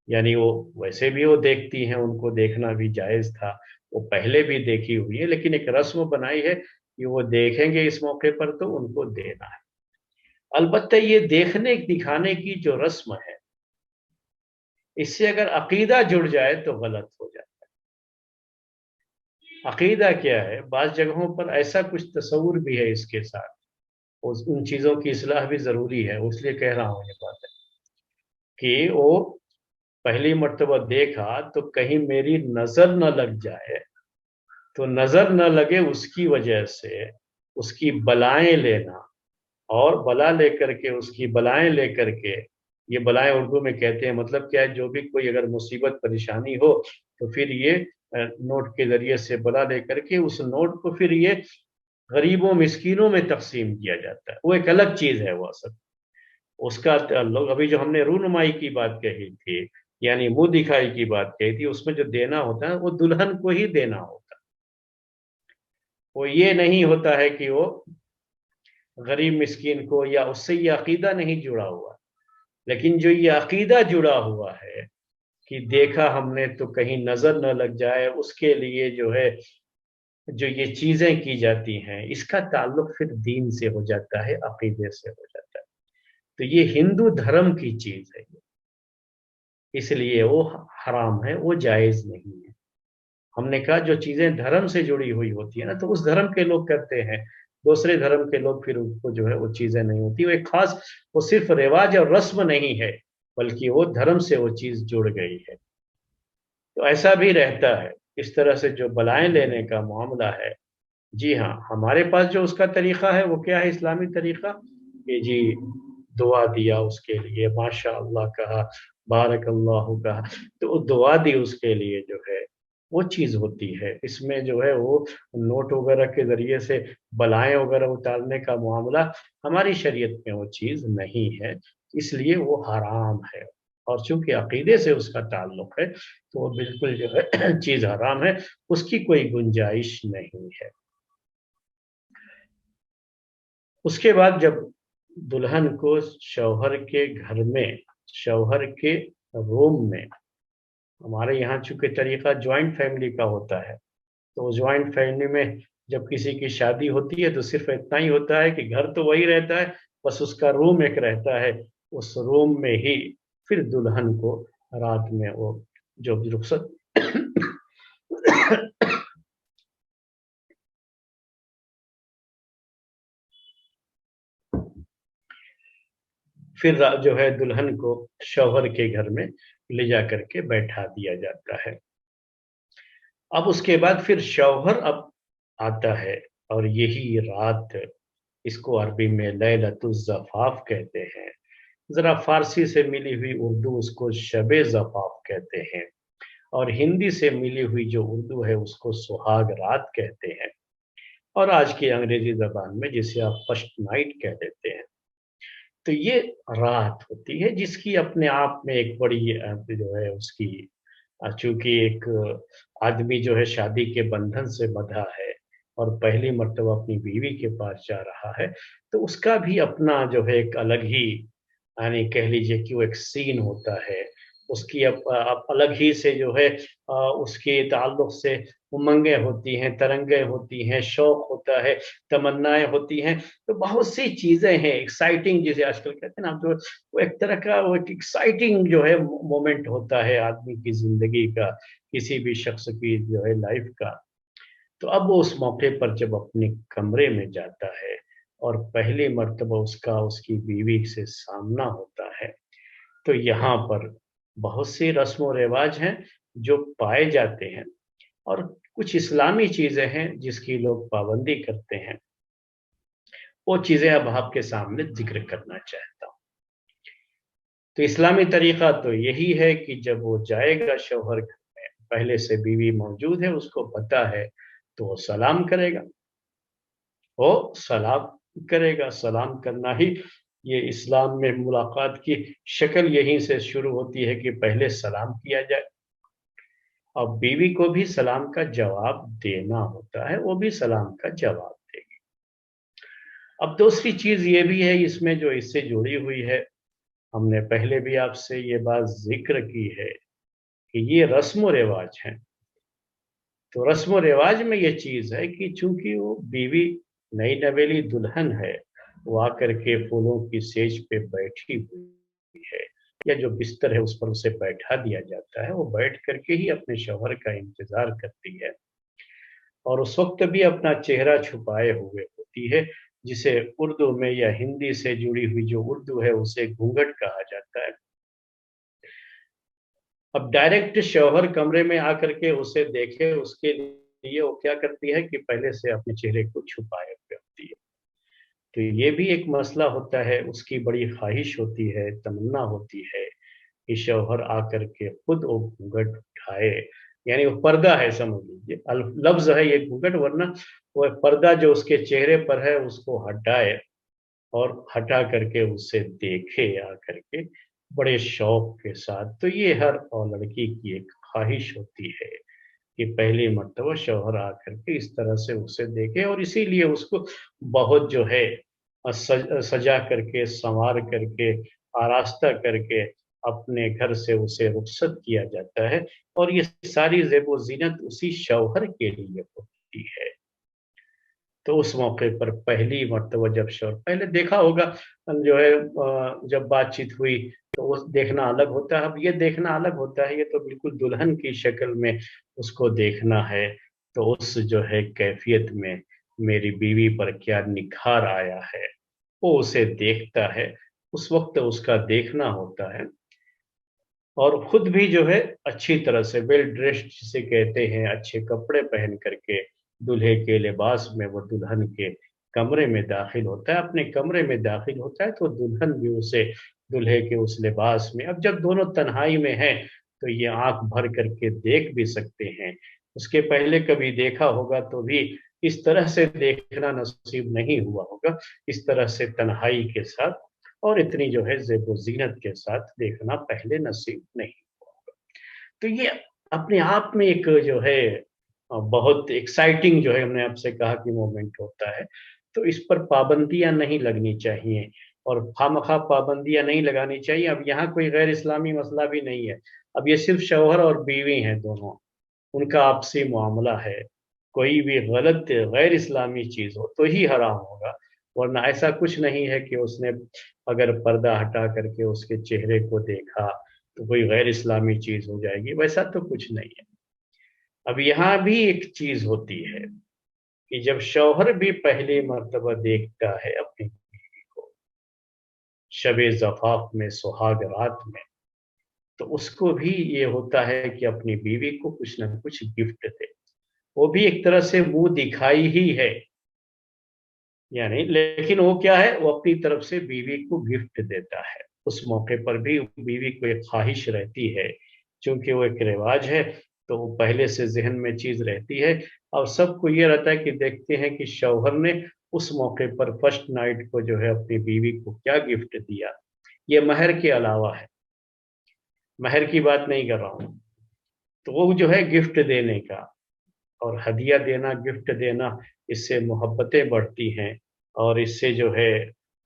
यानी वो वैसे भी वो देखती हैं, उनको देखना भी जायज था, वो पहले भी देखी हुई है, लेकिन एक रस्म बनाई है कि वो देखेंगे इस मौके पर तो उनको देना है। अलबत्ता ये देखने दिखाने की जो रस्म है, इससे अगर अकीदा जुड़ जाए तो गलत हो जाता है। अकीदा क्या है, बाज़ जगहों पर ऐसा कुछ तस्वुर भी है इसके साथ, उन चीज़ों की इस्लाह भी ज़रूरी है, इसलिए कह रहा हूँ ये बात कि वो पहली मर्तबा देखा तो कहीं मेरी नज़र न लग जाए, तो नज़र न लगे उसकी वजह से उसकी बलाएं लेना, और बला लेकर के उसकी बलाएं लेकर के, ये बलाएं उर्दू में कहते हैं, मतलब क्या है, जो भी कोई अगर मुसीबत परेशानी हो तो फिर ये नोट के जरिए से बला लेकर के उस नोट को फिर ये गरीबों मिस्कीनों में तकसीम किया जाता है। वो एक अलग चीज है वो असल। उसका लोग अभी जो हमने रूनुमाई की बात कही थी, यानी मुंह दिखाई की बात कही थी, उसमें जो देना होता है वो दुल्हन को ही देना होता है। वो ये नहीं होता है कि वो गरीब मिस्कीन को, या उससे ये अकीदा नहीं जुड़ा हुआ। लेकिन जो ये अकीदा जुड़ा हुआ है कि देखा हमने तो कहीं नजर न लग जाए, उसके लिए जो है जो ये चीजें की जाती हैं, इसका ताल्लुक फिर दीन से हो जाता है, अकीदे से हो जाता है। तो ये हिंदू धर्म की चीज है, इसलिए वो हराम है, वो जायज नहीं है। हमने कहा जो चीजें धर्म से जुड़ी हुई होती है ना, तो उस धर्म के लोग करते हैं, दूसरे धर्म के लोग फिर उनको जो है वो चीजें नहीं होती। वो एक खास, वो सिर्फ रिवाज और रस्म नहीं है, बल्कि वो धर्म से वो चीज जुड़ गई है। तो ऐसा भी रहता है। इस तरह से जो बलाएं लेने का मामला है, जी हाँ, हमारे पास जो उसका तरीका है वो क्या है, इस्लामी तरीका, कि जी दुआ दिया उसके लिए, माशा अल्लाह कहा, बारक अल्लाह कहा, तो वो दुआ दी उसके लिए जो है वो चीज होती है। इसमें जो है वो नोट वगैरह के जरिए से बलाएं वगैरह उतारने का मामला हमारी शरीयत में वो चीज नहीं है, इसलिए वो हराम है। और चूंकि अकीदे से उसका ताल्लुक है तो वो बिल्कुल जो है चीज हराम है, उसकी कोई गुंजाइश नहीं है। उसके बाद जब दुल्हन को शौहर के घर में, शौहर के रूम में, हमारे यहाँ चूंकि तरीका ज्वाइंट फैमिली का होता है, तो ज्वाइंट फैमिली में जब किसी की शादी होती है तो सिर्फ इतना ही होता है कि घर तो वही रहता है, बस उसका रूम एक रहता है। उस रूम में ही फिर दुल्हन को रात में वो जो रुखसत फिर जो है दुल्हन को शौहर के घर में ले जा करके बैठा दिया जाता है। अब उसके बाद फिर शौहर अब आता है, और यही रात, इसको अरबी में लैलतुज़ ज़फ़ाफ़ कहते हैं। ज़रा फ़ारसी से मिली हुई उर्दू उसको शब-ए ज़फ़ाफ़ कहते हैं, और हिंदी से मिली हुई जो उर्दू है उसको सुहाग रात कहते हैं, और आज की अंग्रेज़ी ज़बान में जिसे आप फर्स्ट नाइट कह देते हैं। तो ये रात होती है जिसकी अपने आप में एक बड़ी जो है उसकी, चूँकि एक आदमी जो है शादी के बंधन से बंधा है और पहली मर्तबा अपनी बीवी के पास जा रहा है, तो उसका भी अपना जो है एक अलग ही, यानी कह लीजिए कि वो एक सीन होता है, उसकी अब अलग ही से जो है उसके ताल्लुक से उमंगें होती हैं, तरंगें होती हैं, शौक होता है, तमन्नाएं होती हैं। तो बहुत सी चीजें हैं एक्साइटिंग, जिसे आजकल कहते हैं ना, तो वो एक तरह का वो एक एक्साइटिंग जो है मोमेंट होता है आदमी की जिंदगी का, किसी भी शख्स की जो है लाइफ का। तो अब वो उस मौके पर जब अपने कमरे में जाता है और पहली मर्तबा उसका उसकी बीवी से सामना होता है, तो यहाँ पर बहुत सी रस्म व रिवाज हैं जो पाए जाते हैं, और कुछ इस्लामी चीजें हैं जिसकी लोग पाबंदी करते हैं। वो चीजें अब आपके सामने जिक्र करना चाहता हूँ। तो इस्लामी तरीका तो यही है कि जब वो जाएगा शौहर घर में, पहले से बीवी मौजूद है, उसको पता है, तो वो सलाम करेगा। वो सलाम करेगा, सलाम करना ही ये इस्लाम में मुलाकात की शक्ल यहीं से शुरू होती है कि पहले सलाम किया जाए। अब बीवी को भी सलाम का जवाब देना होता है, वो भी सलाम का जवाब देगी। अब दूसरी चीज ये भी है इसमें जो इससे जुड़ी हुई है, हमने पहले भी आपसे ये बात जिक्र की है कि ये रस्म रिवाज है। तो रस्म रिवाज में ये चीज है कि चूंकि वो बीवी नई नवेली दुल्हन है, वो आकर के फूलों की सेज पे बैठी हुई है, या जो बिस्तर है उस पर उसे बैठा दिया जाता है, वो बैठ करके ही अपने शौहर का इंतजार करती है, और उस वक्त भी अपना चेहरा छुपाए हुए होती है, जिसे उर्दू में या हिंदी से जुड़ी हुई जो उर्दू है उसे घूंघट कहा जाता है। अब डायरेक्ट शौहर कमरे में आकर के उसे देखे, उसके लिए वो क्या करती है कि पहले से अपने चेहरे को छुपाए हुए होती है। तो ये भी एक मसला होता है, उसकी बड़ी ख्वाहिश होती है, तमन्ना होती है कि शौहर आकर के खुद वो घूंघट उठाए, यानी वो पर्दा है समझ लीजिए, लफ्ज है ये घूंघट, वरना वो पर्दा जो उसके चेहरे पर है उसको हटाए, और हटा करके उसे देखे आकर के बड़े शौक के साथ। तो ये हर और लड़की की एक ख्वाहिश होती है कि पहली मर्तबा शौहर आकर के इस तरह से उसे देखे, और इसीलिए उसको बहुत जो है सजा करके, संवार करके, आरास्ता करके अपने घर से उसे रुखसत किया जाता है, और ये सारी ज़ेब ज़ीनत उसी शौहर के लिए होती है। तो उस मौके पर पहली मर्तबा जब शौहर पहले देखा होगा, जो है जब बातचीत हुई, तो वो देखना अलग होता है। अब ये देखना अलग होता है, ये तो बिल्कुल दुल्हन की शक्ल में उसको देखना है। तो उस जो है कैफियत में मेरी बीवी पर क्या निखार आया है, वो उसे देखता है। उस वक्त उसका देखना होता है, और खुद भी जो है अच्छी तरह से वेल ड्रेस्ड जिसे कहते हैं, अच्छे कपड़े पहन करके दूल्हे के लिबास में वो दुल्हन के कमरे में दाखिल होता है, अपने कमरे में दाखिल होता है। तो दुल्हन भी उसे दूल्हे के उस लिबास में, अब जब दोनों तन्हाई में हैं, तो ये आंख भर करके देख भी सकते हैं। उसके पहले कभी देखा होगा तो भी इस तरह से देखना नसीब नहीं हुआ होगा, इस तरह से तन्हाई के साथ और इतनी जो है ज़ेब ज़ीनत के साथ देखना पहले नसीब नहीं हुआ होगा। तो ये अपने आप में एक जो है बहुत एक्साइटिंग जो है, हमने आपसे कहा कि मोमेंट होता है। तो इस पर पाबंदियाँ नहीं लगनी चाहिए, और खामखा पाबंदियाँ नहीं लगानी चाहिए। अब यहाँ कोई गैर इस्लामी मसला भी नहीं है। अब ये सिर्फ़ शौहर और बीवी हैं दोनों, उनका आपसी मामला है। कोई भी गलत गैर इस्लामी चीज़ हो तो ही हराम होगा, वरना ऐसा कुछ नहीं है कि उसने अगर पर्दा हटा करके उसके चेहरे को देखा, तो कोई गैर इस्लामी चीज़ हो जाएगी, वैसा तो कुछ नहीं है। अब यहाँ भी एक चीज़ होती है कि जब शौहर भी पहली मर्तबा देखता है अपनी बीवी को, शब-ए ज़फ़ाफ़ में, सुहाग रात में, तो उसको भी ये होता है कि अपनी बीवी को कुछ न कुछ गिफ्ट दे। वो भी एक तरह से मुँह दिखाई ही है, यानी लेकिन वो क्या है, वो अपनी तरफ से बीवी को गिफ्ट देता है। उस मौके पर भी बीवी को एक ख़्वाहिश रहती है, चूँकि वो एक रिवाज है, तो वो पहले से ज़हन में चीज़ रहती है, और सबको ये रहता है कि देखते हैं कि शौहर ने उस मौके पर फर्स्ट नाइट को जो है अपनी बीवी को क्या गिफ्ट दिया। ये महर के अलावा है, महर की बात नहीं कर रहा हूँ। तो वो जो है गिफ्ट देने का, और हदिया देना, गिफ्ट देना, इससे मोहब्बतें बढ़ती हैं, और इससे जो है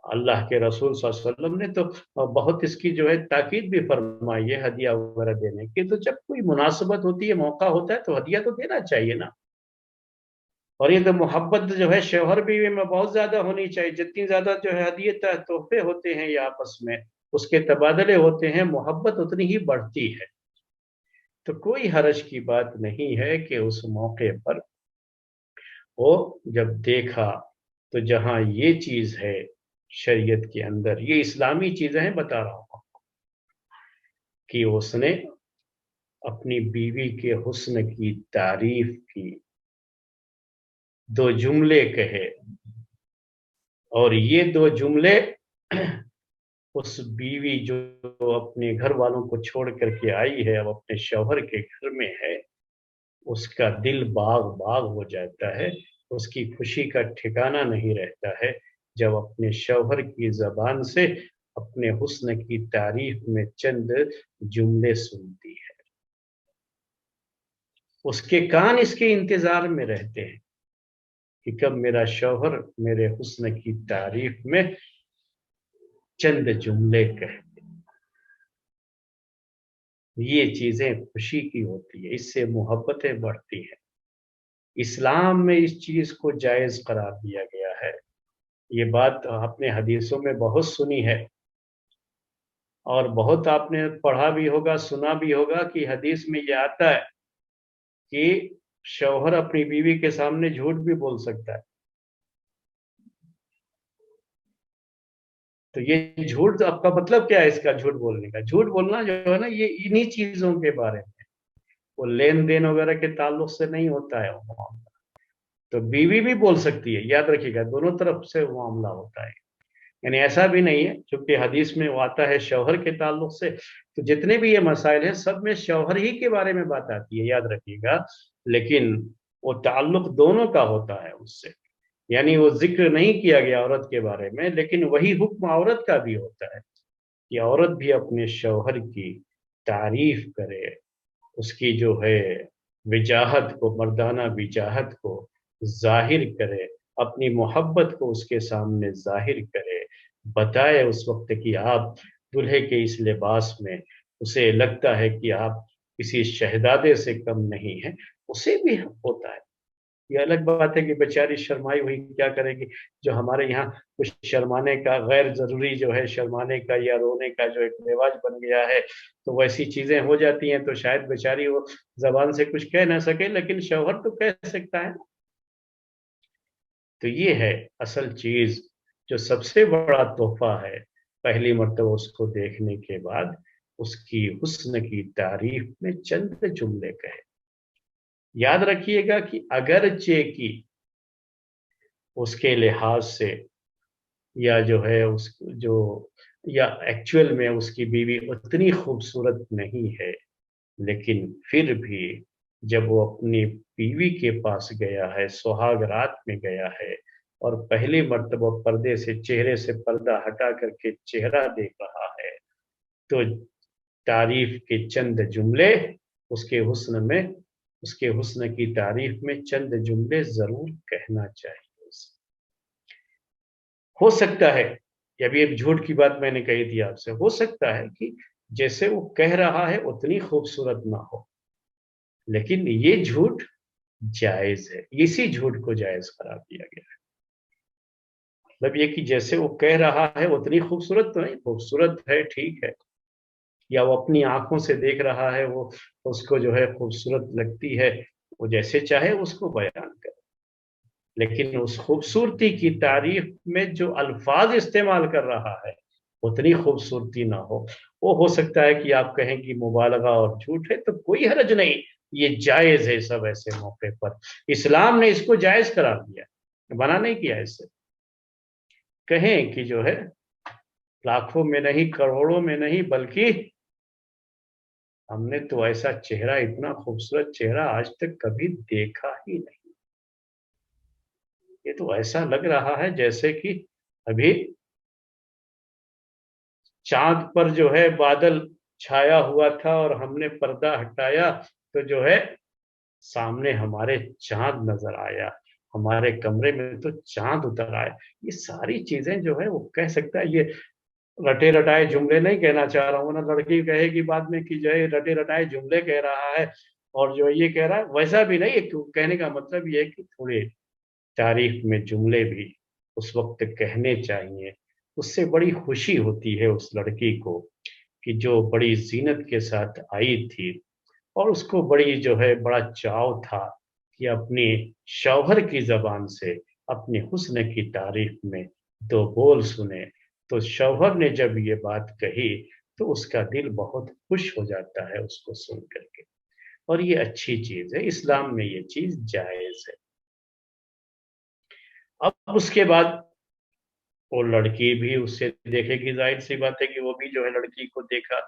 अल्लाह के रसूल सल्लल्लाहु अलैहि वसल्लम ने तो बहुत इसकी जो है ताकीद भी फरमाई है हदिया वगैरह देने की। तो जब कोई मुनासबत होती है, मौका होता है, तो हदिया तो देना चाहिए ना। और ये तो मोहब्बत जो है शौहर बीवी में बहुत ज्यादा होनी चाहिए। जितनी ज्यादा जो है हदीयत तोहफे होते हैं ये आपस में, उसके तबादले होते हैं, मोहब्बत उतनी ही बढ़ती है। तो कोई हर्ज की बात नहीं है कि उस मौके पर वो जब देखा, तो जहां ये चीज है शरीयत के अंदर, ये इस्लामी चीजें हैं बता रहा हूं कि उसने अपनी बीवी के हुस्न की तारीफ की, दो जुमले कहे, और ये दो जुमले उस बीवी जो अपने घर वालों को छोड़ करके आई है, अब अपने शौहर के घर में है, उसका दिल बाग बाग हो जाता है। उसकी खुशी का ठिकाना नहीं रहता है जब अपने शौहर की जबान से अपने हुस्न की तारीफ में चंद जुमले सुनती है। उसके कान इसके इंतजार में रहते हैं कि कब मेरा शौहर मेरे हुस्न की तारीफ में चंद जुमले कहे। ये चीजें खुशी की होती है, इससे मोहब्बतें बढ़ती हैं। इस्लाम में इस चीज को जायज करार दिया गया है। ये बात आपने हदीसों में बहुत सुनी है, और बहुत आपने पढ़ा भी होगा, सुना भी होगा कि हदीस में ये आता है कि शौहर अपनी बीवी के सामने झूठ भी बोल सकता है। तो ये झूठ आपका मतलब क्या है? इसका झूठ बोलने का, झूठ बोलना जो है ना, ये इन्हीं चीजों के बारे में, वो लेन देन वगैरह के ताल्लुक से नहीं होता है वो मामला। तो बीवी भी बोल सकती है, याद रखिएगा, दोनों तरफ से वो मामला होता है। यानी ऐसा भी नहीं है, चूंकि हदीस में वो आता है शौहर के ताल्लुक से, तो जितने भी ये मसाइल हैं सब में शौहर ही के बारे में बात आती है, याद रखिएगा। लेकिन वो ताल्लुक दोनों का होता है उससे। यानी वो जिक्र नहीं किया गया औरत के बारे में, लेकिन वही हुक्म औरत का भी होता है कि औरत भी अपने शौहर की तारीफ करे, उसकी जो है विजाहत को, मर्दाना विजाहत को जाहिर करे, अपनी मोहब्बत को उसके सामने जाहिर करे, बताए उस वक्त कि आप दुल्हे के इस लिबास में, उसे लगता है कि आप किसी शहजादे से कम नहीं है, उसे भी हक होता है। ये अलग बात है कि बेचारी शर्माई हुई क्या करेगी। जो हमारे यहाँ कुछ शर्माने का, गैर जरूरी जो है शर्माने का या रोने का जो एक रिवाज बन गया है, तो वैसी चीजें हो जाती हैं, तो शायद बेचारी वो जबान से कुछ कह ना सके, लेकिन शौहर तो कह सकता है। तो ये है असल चीज, जो सबसे बड़ा तोहफा है पहली मर्तबा उसको देखने के बाद, उसकी हुस्न की तारीफ में चंद जुमले कहे। याद रखिएगा कि अगरचे की उसके लिहाज से, या जो है उस जो, या एक्चुअल में उसकी बीवी उतनी खूबसूरत नहीं है, लेकिन फिर भी जब वो अपनी बीवी के पास गया है, सुहाग रात में गया है, और पहली मर्तबा पर्दे से, चेहरे से पर्दा हटा करके चेहरा देख रहा है, तो तारीफ के चंद जुमले, उसके हुस्न में, उसके हुस्न की तारीफ में चंद जुमले जरूर कहना चाहिए उसे। हो सकता है, ये अभी एक झूठ की बात मैंने कही थी आपसे, हो सकता है कि जैसे वो कह रहा है उतनी खूबसूरत ना हो, लेकिन ये झूठ जायज है, इसी झूठ को जायज करार दिया गया है। मतलब ये कि जैसे वो कह रहा है उतनी खूबसूरत तो नहीं, खूबसूरत है ठीक है, या वो अपनी आंखों से देख रहा है, वो उसको जो है खूबसूरत लगती है, वो जैसे चाहे उसको बयान करे, लेकिन उस खूबसूरती की तारीफ में जो अल्फाज इस्तेमाल कर रहा है उतनी खूबसूरती ना हो। वो हो सकता है कि आप कहें कि मुबालगा और झूठ है, तो कोई हरज नहीं, ये जायज है सब ऐसे मौके पर। इस्लाम ने इसको जायज करार दिया, मना नहीं किया इससे। कहें कि जो है लाखों में नहीं, करोड़ों में नहीं, बल्कि हमने तो ऐसा चेहरा, इतना खूबसूरत चेहरा आज तक कभी देखा ही नहीं। ये तो ऐसा लग रहा है जैसे कि अभी चांद पर जो है बादल छाया हुआ था और हमने पर्दा हटाया, तो जो है सामने हमारे चांद नजर आया। ہمارے کمرے میں تو چاند اتر آئے. یہ ساری چیزیں جو ہے وہ کہہ سکتا ہے. یہ رٹے رٹائے جملے نہیں کہنا چاہ رہا ہوں نا. لڑکی کہے گی بعد میں کہ جو ہے رٹے رٹائے جملے کہہ رہا ہے اور جو یہ کہہ رہا ہے ویسا بھی نہیں. کہنے کا مطلب یہ ہے کہ تھوڑے تعریف میں جملے بھی اس وقت کہنے چاہیے. اس سے بڑی خوشی ہوتی ہے اس لڑکی کو کہ جو بڑی زینت کے ساتھ آئی تھی اور اس کو بڑی جو ہے بڑا چاؤ تھا کہ اپنی شوہر کی زبان سے اپنے حسن کی تعریف میں دو بول سنے. تو شوہر نے جب یہ بات کہی تو اس کا دل بہت خوش ہو جاتا ہے اس کو سن کر کے. اور یہ اچھی چیز ہے. اسلام میں یہ چیز جائز ہے. اب اس کے بعد وہ لڑکی بھی اس سے دیکھے گی. ظاہر سی بات ہے کہ وہ بھی جو ہے لڑکی کو دیکھا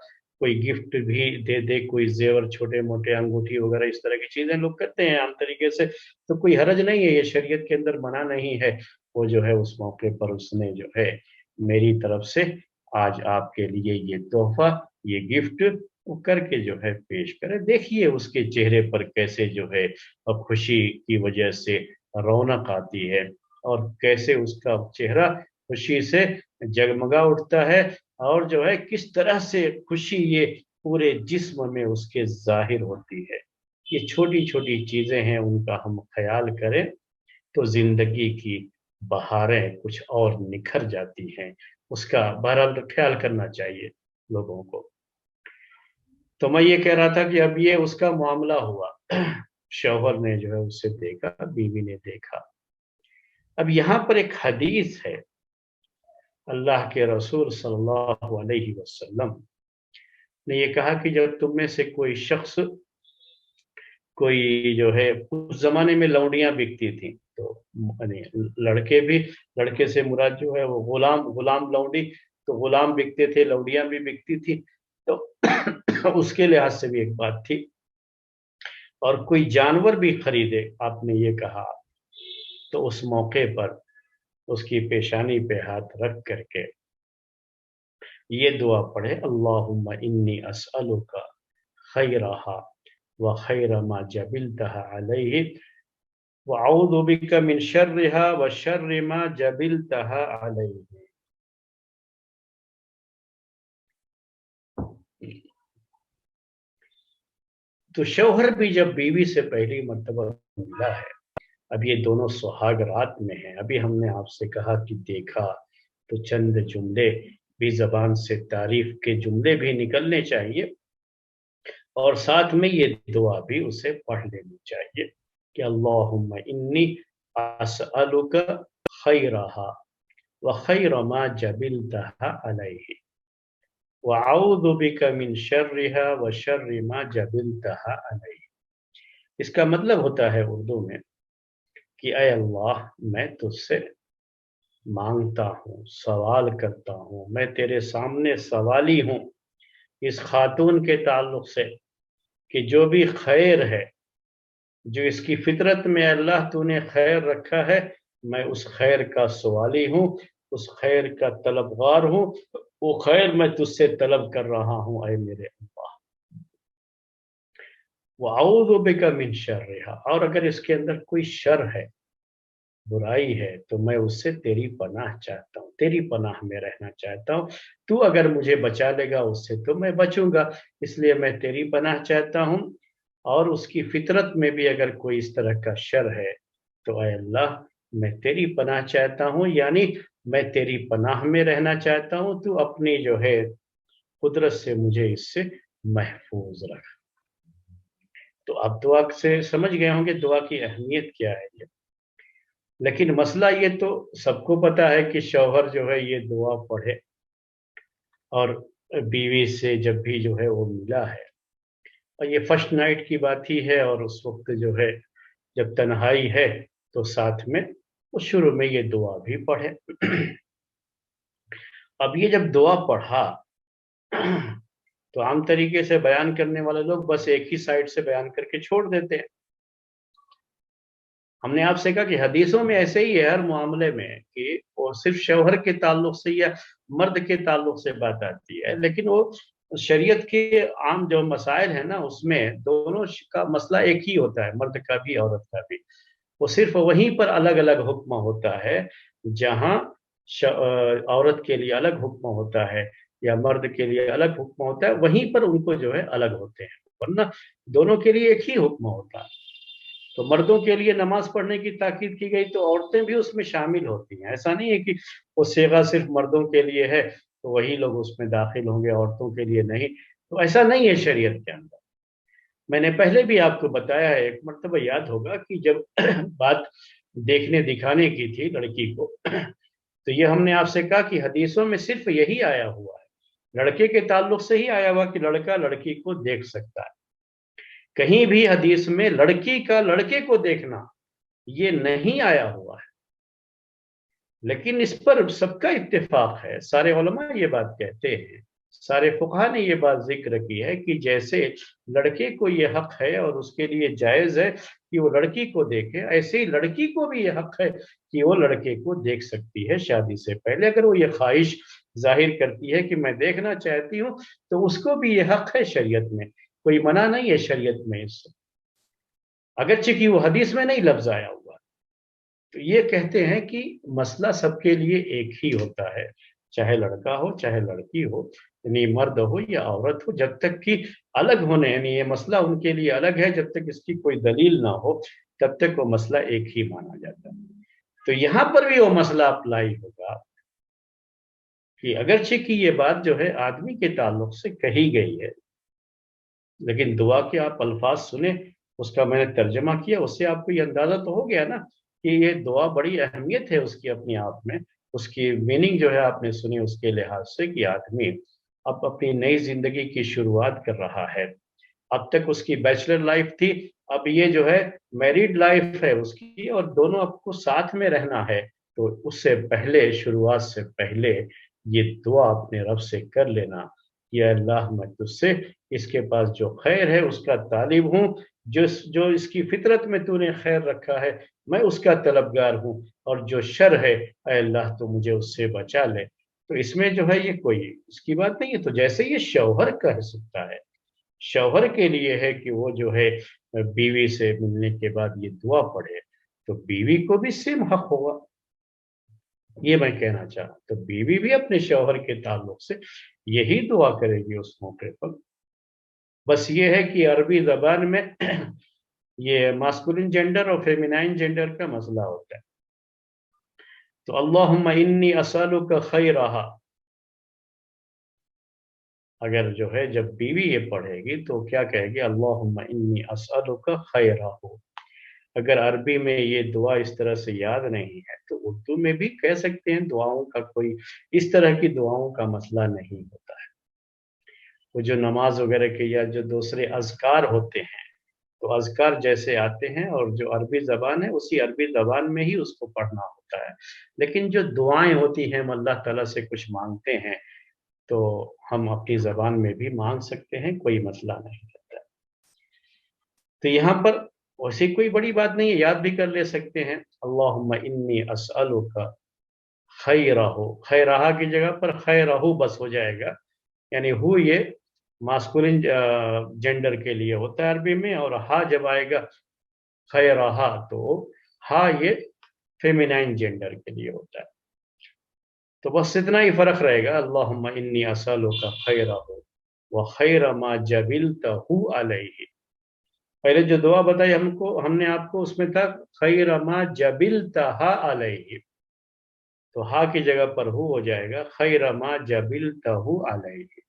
کوئی گفٹ بھی دے دے, کوئی زیور چھوٹے موٹے انگوٹھی وغیرہ اس طرح کی چیزیں لوگ کرتے ہیں عام طریقے سے, تو کوئی حرج نہیں ہے. یہ شریعت کے اندر منع نہیں ہے. وہ جو ہے اس موقع پر اس نے جو ہے میری طرف سے آج آپ کے لیے یہ تحفہ, یہ گفٹ وہ کر کے جو ہے پیش کرے. دیکھیے اس کے چہرے پر کیسے جو ہے اب خوشی کی وجہ سے رونق آتی ہے اور کیسے اس کا چہرہ خوشی سے جگمگا اٹھتا ہے اور جو ہے کس طرح سے خوشی یہ پورے جسم میں اس کے ظاہر ہوتی ہے. یہ چھوٹی چھوٹی چیزیں ہیں, ان کا ہم خیال کریں تو زندگی کی بہاریں کچھ اور نکھر جاتی ہیں. اس کا بہرحال خیال کرنا چاہیے لوگوں کو. تو میں یہ کہہ رہا تھا کہ اب یہ اس کا معاملہ ہوا. شوہر نے جو ہے اسے دیکھا, بیوی نے دیکھا. اب یہاں پر ایک حدیث ہے. اللہ کے رسول صلی اللہ علیہ وسلم نے یہ کہا کہ جب تم میں سے کوئی شخص, کوئی جو ہے اس زمانے میں لونڈیاں بکتی تھیں, تو لڑکے بھی, لڑکے سے مراد جو ہے وہ غلام لونڈی, تو غلام بکتے تھے, لونڈیاں بھی بکتی تھی. تو اس کے لحاظ سے بھی ایک بات تھی. اور کوئی جانور بھی خریدے, آپ نے یہ کہا, تو اس موقع پر اس کی پیشانی پہ ہاتھ رکھ کر کے یہ دعا پڑھے, اللہم انی اسألک خیرہا وخیر ما جبلتہا علیہ واعوذ بک من شرہا وشر ما جبلتہا علیہ. تو شوہر بھی جب بیوی سے پہلی مرتبہ ملا ہے, اب یہ دونوں سہاگ رات میں ہیں, ابھی ہم نے آپ سے کہا کہ دیکھا تو چند جملے بھی زبان سے تعریف کے جملے بھی نکلنے چاہیے اور ساتھ میں یہ دعا بھی اسے پڑھ لینی چاہیے کہ اللہم انی اسألک خیرہا وخیر ما جبلتہا علیہ وَأَعُوذُ بِكَ مِن شَرِّهَا وَشَرِّ مَا جَبِلْتَهَا عَلَيْهِ. اس کا مطلب ہوتا ہے اردو میں کہ اے اللہ, میں تجھ سے مانگتا ہوں, سوال کرتا ہوں, میں تیرے سامنے سوالی ہوں اس خاتون کے تعلق سے کہ جو بھی خیر ہے, جو اس کی فطرت میں اللہ تو نے خیر رکھا ہے, میں اس خیر کا سوالی ہوں, اس خیر کا طلبگار ہوں. وہ خیر میں تجھ سے طلب کر رہا ہوں اے میرے اللہ. وَأَعُوذُ بِكَ مِن شَرِّهَا, اور اگر اس کے اندر کوئی شر ہے, برائی ہے, تو میں اس سے تیری پناہ چاہتا ہوں, تیری پناہ میں رہنا چاہتا ہوں. تو اگر مجھے بچا لے گا اس سے تو میں بچوں گا, اس لیے میں تیری پناہ چاہتا ہوں. اور اس کی فطرت میں بھی اگر کوئی اس طرح کا شر ہے تو اے اللہ میں تیری پناہ چاہتا ہوں, یعنی میں تیری پناہ میں رہنا چاہتا ہوں, تو اپنی جو ہے قدرت سے مجھے اس سے محفوظ رکھ. تو اب دعا سے سمجھ گئے ہوں گے دعا کی اہمیت کیا ہے یہ. لیکن مسئلہ یہ تو سب کو پتا ہے کہ شوہر جو ہے یہ دعا پڑھے اور بیوی سے جب بھی جو ہے وہ ملا ہے, اور یہ فرسٹ نائٹ کی بات ہی ہے, اور اس وقت جو ہے جب تنہائی ہے تو ساتھ میں اس شروع میں یہ دعا بھی پڑھے. اب یہ جب دعا پڑھا تو عام طریقے سے بیان کرنے والے لوگ بس ایک ہی سائڈ سے بیان کر کے چھوڑ دیتے ہیں. ہم نے آپ سے کہا کہ حدیثوں میں ایسے ہی ہے ہر معاملے میں کہ وہ صرف شوہر کے تعلق سے یا مرد کے تعلق سے بات آتی ہے, لیکن وہ شریعت کے عام جو مسائل ہیں نا اس میں دونوں کا مسئلہ ایک ہی ہوتا ہے, مرد کا بھی عورت کا بھی. وہ صرف وہیں پر الگ الگ حکم ہوتا ہے جہاں عورت کے لیے الگ حکم ہوتا ہے یا مرد کے لیے الگ حکم ہوتا ہے، وہیں پر ان کو جو ہے الگ ہوتے ہیں، ورنہ دونوں کے لیے ایک ہی حکم ہوتا ہے۔ تو مردوں کے لیے نماز پڑھنے کی تاکید کی گئی تو عورتیں بھی اس میں شامل ہوتی ہیں، ایسا نہیں ہے کہ وہ صیغہ صرف مردوں کے لیے ہے تو وہی لوگ اس میں داخل ہوں گے، عورتوں کے لیے نہیں، تو ایسا نہیں ہے شریعت کے اندر۔ میں نے پہلے بھی آپ کو بتایا ہے، ایک مرتبہ یاد ہوگا کہ جب بات دیکھنے دکھانے کی تھی لڑکی کو، تو یہ ہم نے آپ سے کہا کہ حدیثوں میں صرف یہی آیا ہوا ہے، لڑکے کے تعلق سے ہی آیا ہوا کہ لڑکا لڑکی کو دیکھ سکتا ہے، کہیں بھی حدیث میں لڑکی کا لڑکے کو دیکھنا یہ نہیں آیا ہوا ہے، لیکن اس پر سب کا اتفاق ہے، سارے علماء یہ بات کہتے ہیں، سارے فقہا نے یہ بات ذکر کی ہے کہ جیسے لڑکے کو یہ حق ہے اور اس کے لیے جائز ہے کہ وہ لڑکی کو دیکھے، ایسے ہی لڑکی کو بھی یہ حق ہے کہ وہ لڑکے کو دیکھ سکتی ہے شادی سے پہلے، اگر وہ یہ خواہش ظاہر کرتی ہے کہ میں دیکھنا چاہتی ہوں تو اس کو بھی یہ حق ہے، شریعت میں کوئی منع نہیں ہے شریعت میں اس سے، اگرچہ کہ وہ حدیث میں نہیں لفظ آیا ہوا۔ تو یہ کہتے ہیں کہ مسئلہ سب کے لیے ایک ہی ہوتا ہے، چاہے لڑکا ہو چاہے لڑکی ہو، یعنی مرد ہو یا عورت ہو، جب تک کہ الگ ہونے، یعنی یہ مسئلہ ان کے لیے الگ ہے، جب تک اس کی کوئی دلیل نہ ہو تب تک وہ مسئلہ ایک ہی مانا جاتا ہے۔ تو یہاں پر بھی وہ مسئلہ اپلائی ہوگا کہ اگرچہ کہ یہ بات جو ہے آدمی کے تعلق سے کہی گئی ہے، لیکن دعا کے آپ الفاظ سنیں، اس کا میں نے ترجمہ کیا، اس سے آپ کو یہ اندازہ تو ہو گیا نا کہ یہ دعا بڑی اہمیت ہے اس کی اپنی آپ میں، اس کی میننگ جو ہے آپ نے سنی اس کے لحاظ سے کہ آدمی اب اپنی نئی زندگی کی شروعات کر رہا ہے، اب تک اس کی بیچلر لائف تھی، اب یہ جو ہے میریڈ لائف ہے اس کی، اور دونوں اب کو ساتھ میں رہنا ہے، تو اس سے پہلے، شروعات سے پہلے یہ دعا اپنے رب سے کر لینا کہ اللہ میں تجھ سے اس کے پاس جو خیر ہے اس کا طالب ہوں، جو اس کی فطرت میں تو نے خیر رکھا ہے میں اس کا طلبگار ہوں، اور جو شر ہے اے اللہ تو مجھے اس سے بچا لے۔ تو اس میں جو ہے یہ کوئی اس کی بات نہیں ہے، تو جیسے یہ شوہر کہہ سکتا ہے، شوہر کے لیے ہے کہ وہ جو ہے بیوی سے ملنے کے بعد یہ دعا پڑھے، تو بیوی کو بھی سیم حق ہوگا، یہ میں کہنا چاہا، تو بیوی بھی اپنے شوہر کے تعلق سے یہی دعا کرے گی اس موقع پر۔ بس یہ ہے کہ عربی زبان میں یہ ماسکولین جینڈر اور فیمینائن جینڈر کا مسئلہ ہوتا ہے، تو اللہم انی اسألک خیرہا، اگر جو ہے جب بیوی یہ پڑھے گی تو کیا کہے گی؟ اللہم انی اسألک خیرہو۔ اگر عربی میں یہ دعا اس طرح سے یاد نہیں ہے تو اردو میں بھی کہہ سکتے ہیں، دعاؤں کا کوئی اس طرح کی دعاؤں کا مسئلہ نہیں ہوتا ہے، وہ جو نماز وغیرہ کے یا جو دوسرے اذکار ہوتے ہیں تو اذکار جیسے آتے ہیں، اور جو عربی زبان ہے اسی عربی زبان میں ہی اس کو پڑھنا ہوتا ہے، لیکن جو دعائیں ہوتی ہیں ہم اللہ تعالیٰ سے کچھ مانگتے ہیں تو ہم اپنی زبان میں بھی مانگ سکتے ہیں، کوئی مسئلہ نہیں ہوتا۔ تو یہاں پر ویسے کوئی بڑی بات نہیں ہے، یاد بھی کر لے سکتے ہیں، اللہم انی اسألک خیرہو، خیرہا کی جگہ پر خیرہو بس ہو جائے گا، یعنی ہو یہ ماسکولین جینڈر کے لیے ہوتا ہے عربی میں، اور ہا جب آئے گا خیرہا تو ہا یہ فیمینائن جینڈر کے لیے ہوتا ہے، تو بس اتنا ہی فرق رہے گا، اللہم انی اسألک خیرہو وخیر ما جبلتہ علیہ۔ پہلے جو دعا بتائی ہم نے آپ کو، اس میں تھا خیر ما جبلتہ علیہ، تو ہا کی جگہ پر ہو جائے گا خیر ما جبلتہ علیہ،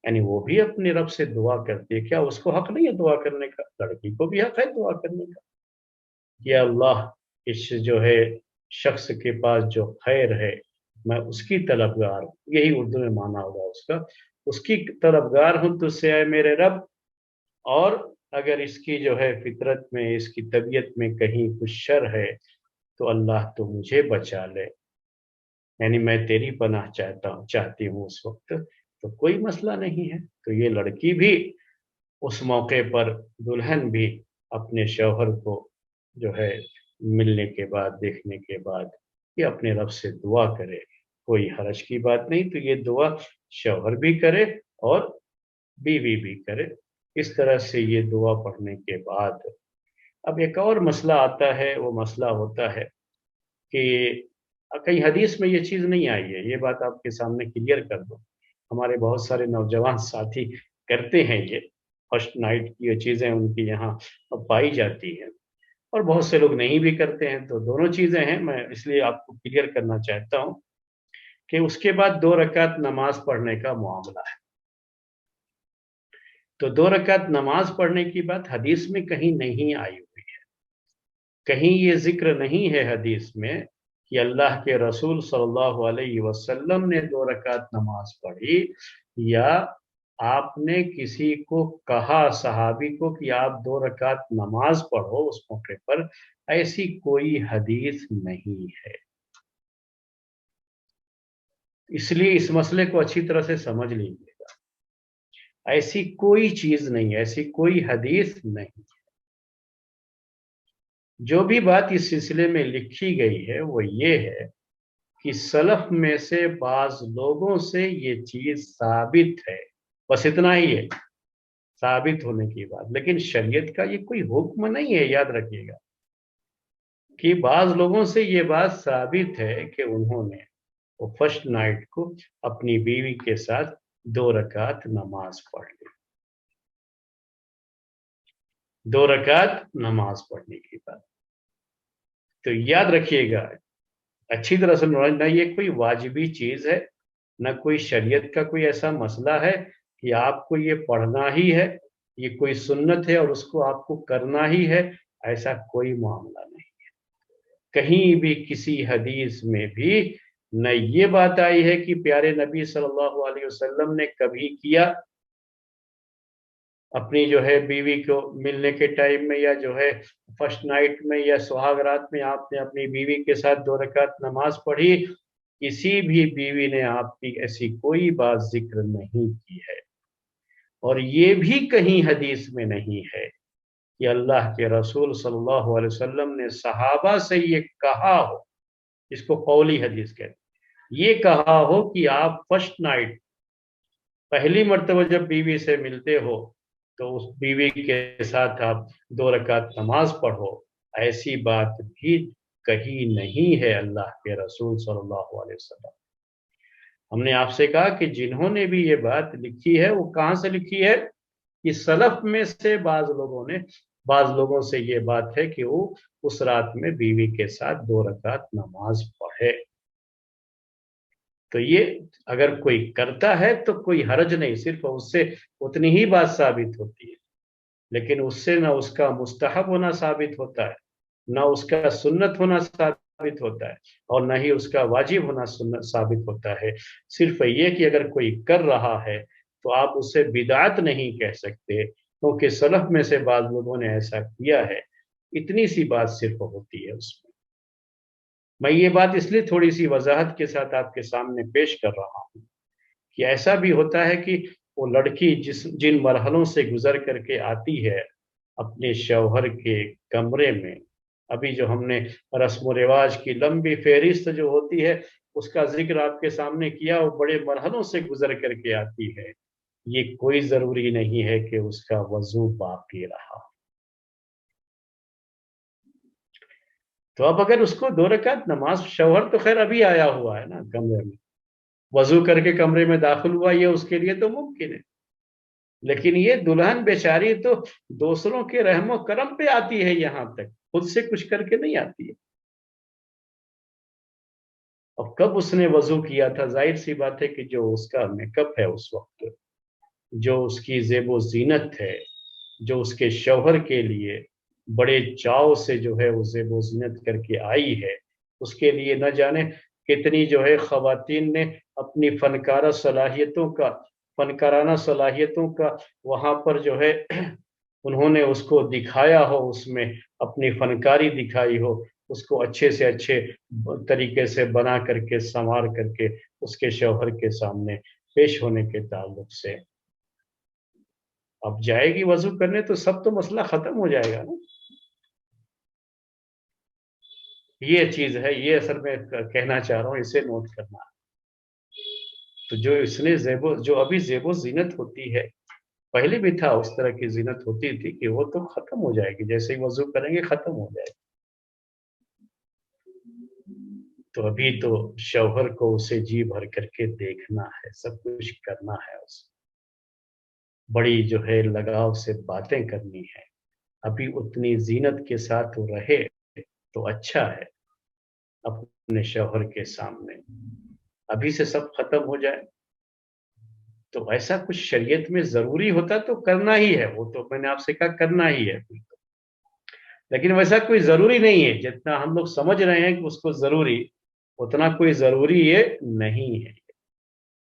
یعنی وہ بھی اپنے رب سے دعا کرتی ہے، کیا اس کو حق نہیں ہے دعا کرنے کا؟ لڑکی کو بھی حق ہے دعا کرنے کا، یا اللہ اس جو ہے شخص کے پاس جو خیر ہے میں اس کی طلبگار ہوں، یہی اردو میں مانا ہوگا اس کا، اس کی طلبگار ہوں تجھ سے اے میرے رب، اور اگر اس کی جو ہے فطرت میں، اس کی طبیعت میں کہیں کچھ شر ہے تو اللہ تو مجھے بچا لے، یعنی میں تیری پناہ چاہتی ہوں اس وقت، تو کوئی مسئلہ نہیں ہے۔ تو یہ لڑکی بھی اس موقع پر، دلہن بھی اپنے شوہر کو جو ہے ملنے کے بعد، دیکھنے کے بعد یہ اپنے رب سے دعا کرے، کوئی حرج کی بات نہیں، تو یہ دعا شوہر بھی کرے اور بیوی بھی کرے، اس طرح سے یہ دعا پڑھنے کے بعد اب ایک اور مسئلہ آتا ہے، وہ مسئلہ ہوتا ہے کہ کئی حدیث میں یہ چیز نہیں آئی ہے، یہ بات آپ کے سامنے کلیئر کر دو۔ ہمارے بہت سارے نوجوان ساتھی کرتے ہیں یہ، فرسٹ نائٹ کی یہ چیزیں ان کی یہاں پائی جاتی ہیں، اور بہت سے لوگ نہیں بھی کرتے ہیں، تو دونوں چیزیں ہیں۔ میں اس لیے آپ کو کلیئر کرنا چاہتا ہوں کہ اس کے بعد 2 رکعت نماز پڑھنے کا معاملہ ہے۔ تو 2 رکعت نماز پڑھنے کی بات حدیث میں کہیں نہیں آئی ہوئی ہے، کہیں یہ ذکر نہیں ہے حدیث میں کہ اللہ کے رسول صلی اللہ علیہ وسلم نے 2 رکعت نماز پڑھی، یا آپ نے کسی کو کہا صحابی کو کہ آپ 2 رکعت نماز پڑھو اس موقع پر، ایسی کوئی حدیث نہیں ہے۔ اس لیے اس مسئلے کو اچھی طرح سے سمجھ لیجیے گا، ایسی کوئی چیز نہیں، ایسی کوئی حدیث نہیں۔ جو بھی بات اس سلسلے میں لکھی گئی ہے وہ یہ ہے کہ سلف میں سے بعض لوگوں سے یہ چیز ثابت ہے، بس اتنا ہی ہے ثابت ہونے کی بات، لیکن شریعت کا یہ کوئی حکم نہیں ہے۔ یاد رکھیے گا کہ بعض لوگوں سے یہ بات ثابت ہے کہ انہوں نے وہ فرسٹ نائٹ کو اپنی بیوی کے ساتھ 2 رکعت نماز پڑھ لی، 2 رکعت نماز پڑھنے کی بات۔ تو یاد رکھیے گا اچھی طرح سے، نہ یہ کوئی واجبی چیز ہے، نہ کوئی شریعت کا کوئی ایسا مسئلہ ہے کہ آپ کو یہ پڑھنا ہی ہے، یہ کوئی سنت ہے اور اس کو آپ کو کرنا ہی ہے، ایسا کوئی معاملہ نہیں۔ کہیں بھی کسی حدیث میں بھی نہ یہ بات آئی ہے کہ پیارے نبی صلی اللہ علیہ وسلم نے کبھی کیا اپنی جو ہے بیوی کو ملنے کے ٹائم میں، یا جو ہے فرسٹ نائٹ میں یا سہاگ رات میں آپ نے اپنی بیوی کے ساتھ 2 رکعت نماز پڑھی۔ کسی بھی بیوی نے آپ کی ایسی کوئی بات ذکر نہیں کی ہے، اور یہ بھی کہیں حدیث میں نہیں ہے کہ اللہ کے رسول صلی اللہ علیہ وسلم نے صحابہ سے یہ کہا ہو، اس کو قولی حدیث کہتے ہیں، یہ کہا ہو کہ آپ فرسٹ نائٹ پہلی مرتبہ جب بیوی سے ملتے ہو تو اس بیوی کے ساتھ آپ 2 رکعت نماز پڑھو، ایسی بات بھی کہیں نہیں ہے اللہ کے رسول صلی اللہ علیہ وسلم۔ ہم نے آپ سے کہا کہ جنہوں نے بھی یہ بات لکھی ہے وہ کہاں سے لکھی ہے، کہ سلف میں سے بعض لوگوں سے یہ بات ہے کہ وہ اس رات میں بیوی کے ساتھ 2 رکعت نماز پڑھے۔ تو یہ اگر کوئی کرتا ہے تو کوئی حرج نہیں، صرف اس سے اتنی ہی بات ثابت ہوتی ہے، لیکن اس سے نہ اس کا مستحب ہونا ثابت ہوتا ہے، نہ اس کا سنت ہونا ثابت ہوتا ہے، اور نہ ہی اس کا واجب ہونا سنت ثابت ہوتا ہے۔ صرف یہ کہ اگر کوئی کر رہا ہے تو آپ اسے بدعت نہیں کہہ سکتے، کیونکہ سلف میں سے بعض لوگوں نے ایسا کیا ہے، اتنی سی بات صرف ہوتی ہے اس میں۔ میں یہ بات اس لیے تھوڑی سی وضاحت کے ساتھ آپ کے سامنے پیش کر رہا ہوں کہ ایسا بھی ہوتا ہے کہ وہ لڑکی جن مرحلوں سے گزر کر کے آتی ہے اپنے شوہر کے کمرے میں، ابھی جو ہم نے رسم و رواج کی لمبی فہرست جو ہوتی ہے اس کا ذکر آپ کے سامنے کیا، وہ بڑے مرحلوں سے گزر کر کے آتی ہے، یہ کوئی ضروری نہیں ہے کہ اس کا وضو باقی رہا۔ تو اب اگر اس کو 2 رکعت نماز، شوہر تو خیر ابھی آیا ہوا ہے نا کمرے میں، وضو کر کے کمرے میں داخل ہوا، یہ اس کے لیے تو ممکن ہے، لیکن یہ دلہن بیچاری تو دوسروں کے رحم و کرم پہ آتی ہے، یہاں تک خود سے کچھ کر کے نہیں آتی ہے۔ اب کب اس نے وضو کیا تھا؟ ظاہر سی بات ہے کہ جو اس کا میک اپ ہے اس وقت، جو اس کی زیب و زینت ہے، جو اس کے شوہر کے لیے بڑے چاؤ سے جو ہے وہ زیب و زینت کر کے آئی ہے، اس کے لیے نہ جانے کتنی جو ہے خواتین نے اپنی فنکارانہ صلاحیتوں کا وہاں پر جو ہے انہوں نے اس کو دکھایا ہو، اس میں اپنی فنکاری دکھائی ہو، اس کو اچھے سے اچھے طریقے سے بنا کر کے سنوار کر کے اس کے شوہر کے سامنے پیش ہونے کے تعلق سے اب جائے گی وضو کرنے تو سب تو مسئلہ ختم ہو جائے گا نا۔ یہ چیز ہے، یہ اصل میں کہنا چاہ رہا ہوں، اسے نوٹ کرنا۔ تو جو ابھی زیب و زینت ہوتی ہے पहले भी था, उस तरह की जीनत होती थी कि वो तो खत्म हो जाएगी, जैसे ही वजू करेंगे खत्म हो जाएगी। तो अभी तो शौहर को उसे जी भर करके देखना है, सब कुछ करना है उसे, बड़ी जो है लगाव से बातें करनी है। अभी उतनी जीनत के साथ वो रहे तो अच्छा है अपने शौहर के सामने। अभी से सब खत्म हो जाए तो ऐसा कुछ शरीयत में जरूरी होता तो करना ही है, वो तो मैंने आपसे कहा करना ही है, लेकिन वैसा कोई जरूरी नहीं है जितना हम लोग समझ रहे हैं कि उसको जरूरी, उतना कोई जरूरी ये नहीं है।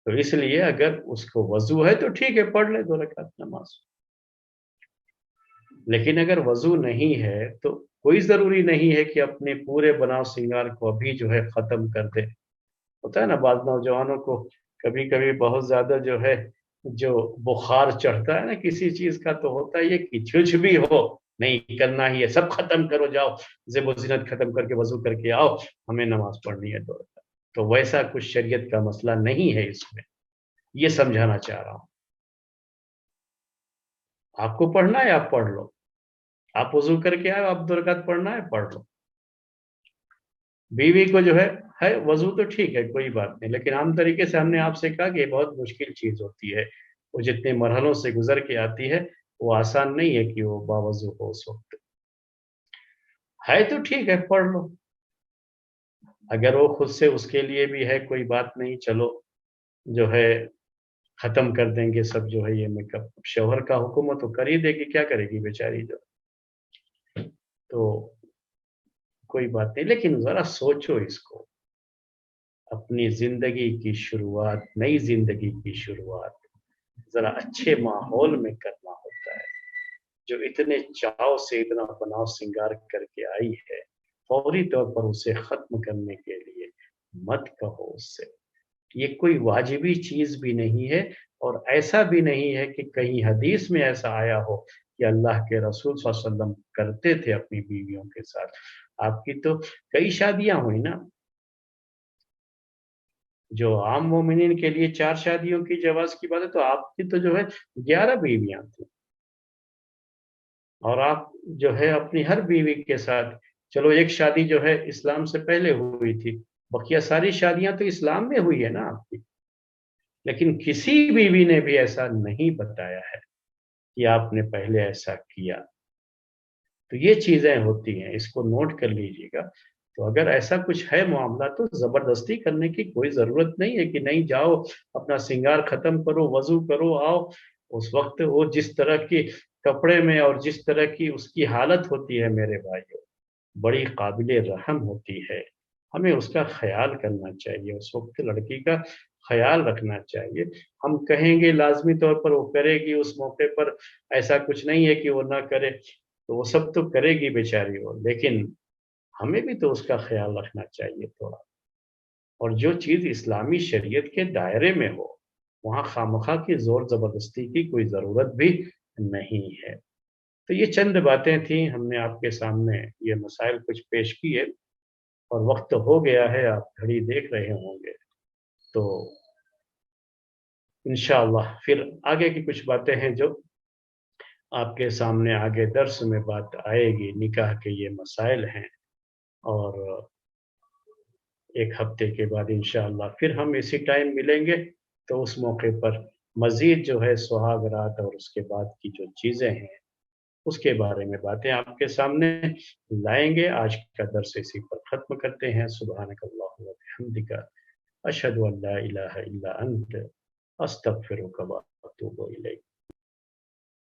तो इसलिए अगर उसको वजू है तो ठीक है, पढ़ ले 2 रकात नमाज। लेकिन अगर वजू नहीं है तो कोई जरूरी नहीं है कि अपने पूरे बनाव श्रृंगार को अभी जो है खत्म कर दे। होता है ना बाद नौजवानों को कभी कभी बहुत ज्यादा जो है, जो बुखार चढ़ता है ना किसी चीज का, तो होता है ये कि कुछ भी हो नहीं करना ही है, सब खत्म करो, जाओ ज़ेब ज़ीनत खत्म करके वजू करके आओ, हमें नमाज पढ़नी है 2 रकात। तो वैसा कुछ शरीयत का मसला नहीं है इसमें, ये समझाना चाह रहा हूं। आपको पढ़ना है आप पढ़ लो, आप वजू करके आए, आप 2 रकात पढ़ना है पढ़ लो। बीवी को जो है वजू तो ठीक है कोई बात नहीं, लेकिन आम तरीके से हमने आपसे कहा कि ये बहुत मुश्किल चीज होती है, वो जितने मरहलों से गुजर के आती है, वो आसान नहीं है कि वो बावजू हो उस वक्त। है तो ठीक है पढ़ लो, अगर वो खुद से उसके लिए भी है कोई बात नहीं, चलो जो है खत्म कर देंगे सब जो है ये मेकअप। शौहर का हुक्म हो तो कर ही देगी, क्या करेगी बेचारी जो। तो कोई बात नहीं, लेकिन जरा सोचो इसको, अपनी जिंदगी की शुरुआत, नई जिंदगी की शुरुआत जरा अच्छे माहौल में करना होता है। जो इतने चाव से इतना बनाव श्रृंगार करके आई है, फौरी तौर पर उसे खत्म करने के लिए मत कहो उससे। ये कोई वाजिबी चीज भी नहीं है, और ऐसा भी नहीं है कि कहीं हदीस में ऐसा आया हो कि अल्लाह के रसूल सल्लल्लाहु अलैहि वसल्लम करते थे अपनी बीवियों के साथ। आपकी तो कई शादियां हुई ना, जो आम मोमिनीन के लिए 4 शादियों की जवाज की बात है, तो आपकी तो जो है 11 बीवियां थी। और आप जो है अपनी हर बीवी के साथ, चलो एक शादी जो है इस्लाम से पहले हुई थी, बकिया सारी शादियां तो इस्लाम में हुई है ना आपकी। लेकिन किसी बीवी ने भी ऐसा नहीं बताया है कि आपने पहले ऐसा किया। तो ये चीजें होती हैं, इसको नोट कर लीजिएगा। तो अगर ऐसा कुछ है मामला तो जबरदस्ती करने की कोई जरूरत नहीं है कि नहीं जाओ अपना श्रृंगार खत्म करो, वजू करो, आओ। उस वक्त वो जिस तरह की कपड़े में और जिस तरह की उसकी हालत होती है मेरे भाइयों, बड़ी काबिले रहम होती है। हमें उसका ख्याल करना चाहिए, उस वक्त लड़की का ख्याल रखना चाहिए। हम कहेंगे लाजमी तौर पर वो करेगी उस मौके पर, ऐसा कुछ नहीं है कि वो ना करे, तो वो सब तो करेगी बेचारी वो, लेकिन हमें भी तो उसका ख्याल रखना चाहिए थोड़ा। और जो चीज इस्लामी शरीयत के दायरे में हो, वहाँ खामखा की जोर जबरदस्ती की कोई जरूरत भी नहीं है। तो ये चंद बातें थी, हमने आपके सामने ये मसाइल कुछ पेश किए। और वक्त हो गया है, आप घड़ी देख रहे होंगे, तो इंशाअल्लाह फिर आगे की कुछ बातें हैं जो आपके सामने आगे दर्स में बात आएगी। निकाह के ये मसाइल हैं, और 1 हफ्ते के बाद इंशाअल्लाह फिर हम इसी टाइम मिलेंगे। तो उस मौके पर मज़ीद जो है सुहाग रात और उसके बाद की जो चीज़ें हैं, उसके बारे में बातें आपके सामने लाएँगे। आज का दर्स इसी पर ख़त्म करते हैं। सुब्हानकल्लाहु व बिहम्दिका अशहदु अन ला इलाहा इल्ला अंत अस्तगफिरुका व अतूबु इलैक।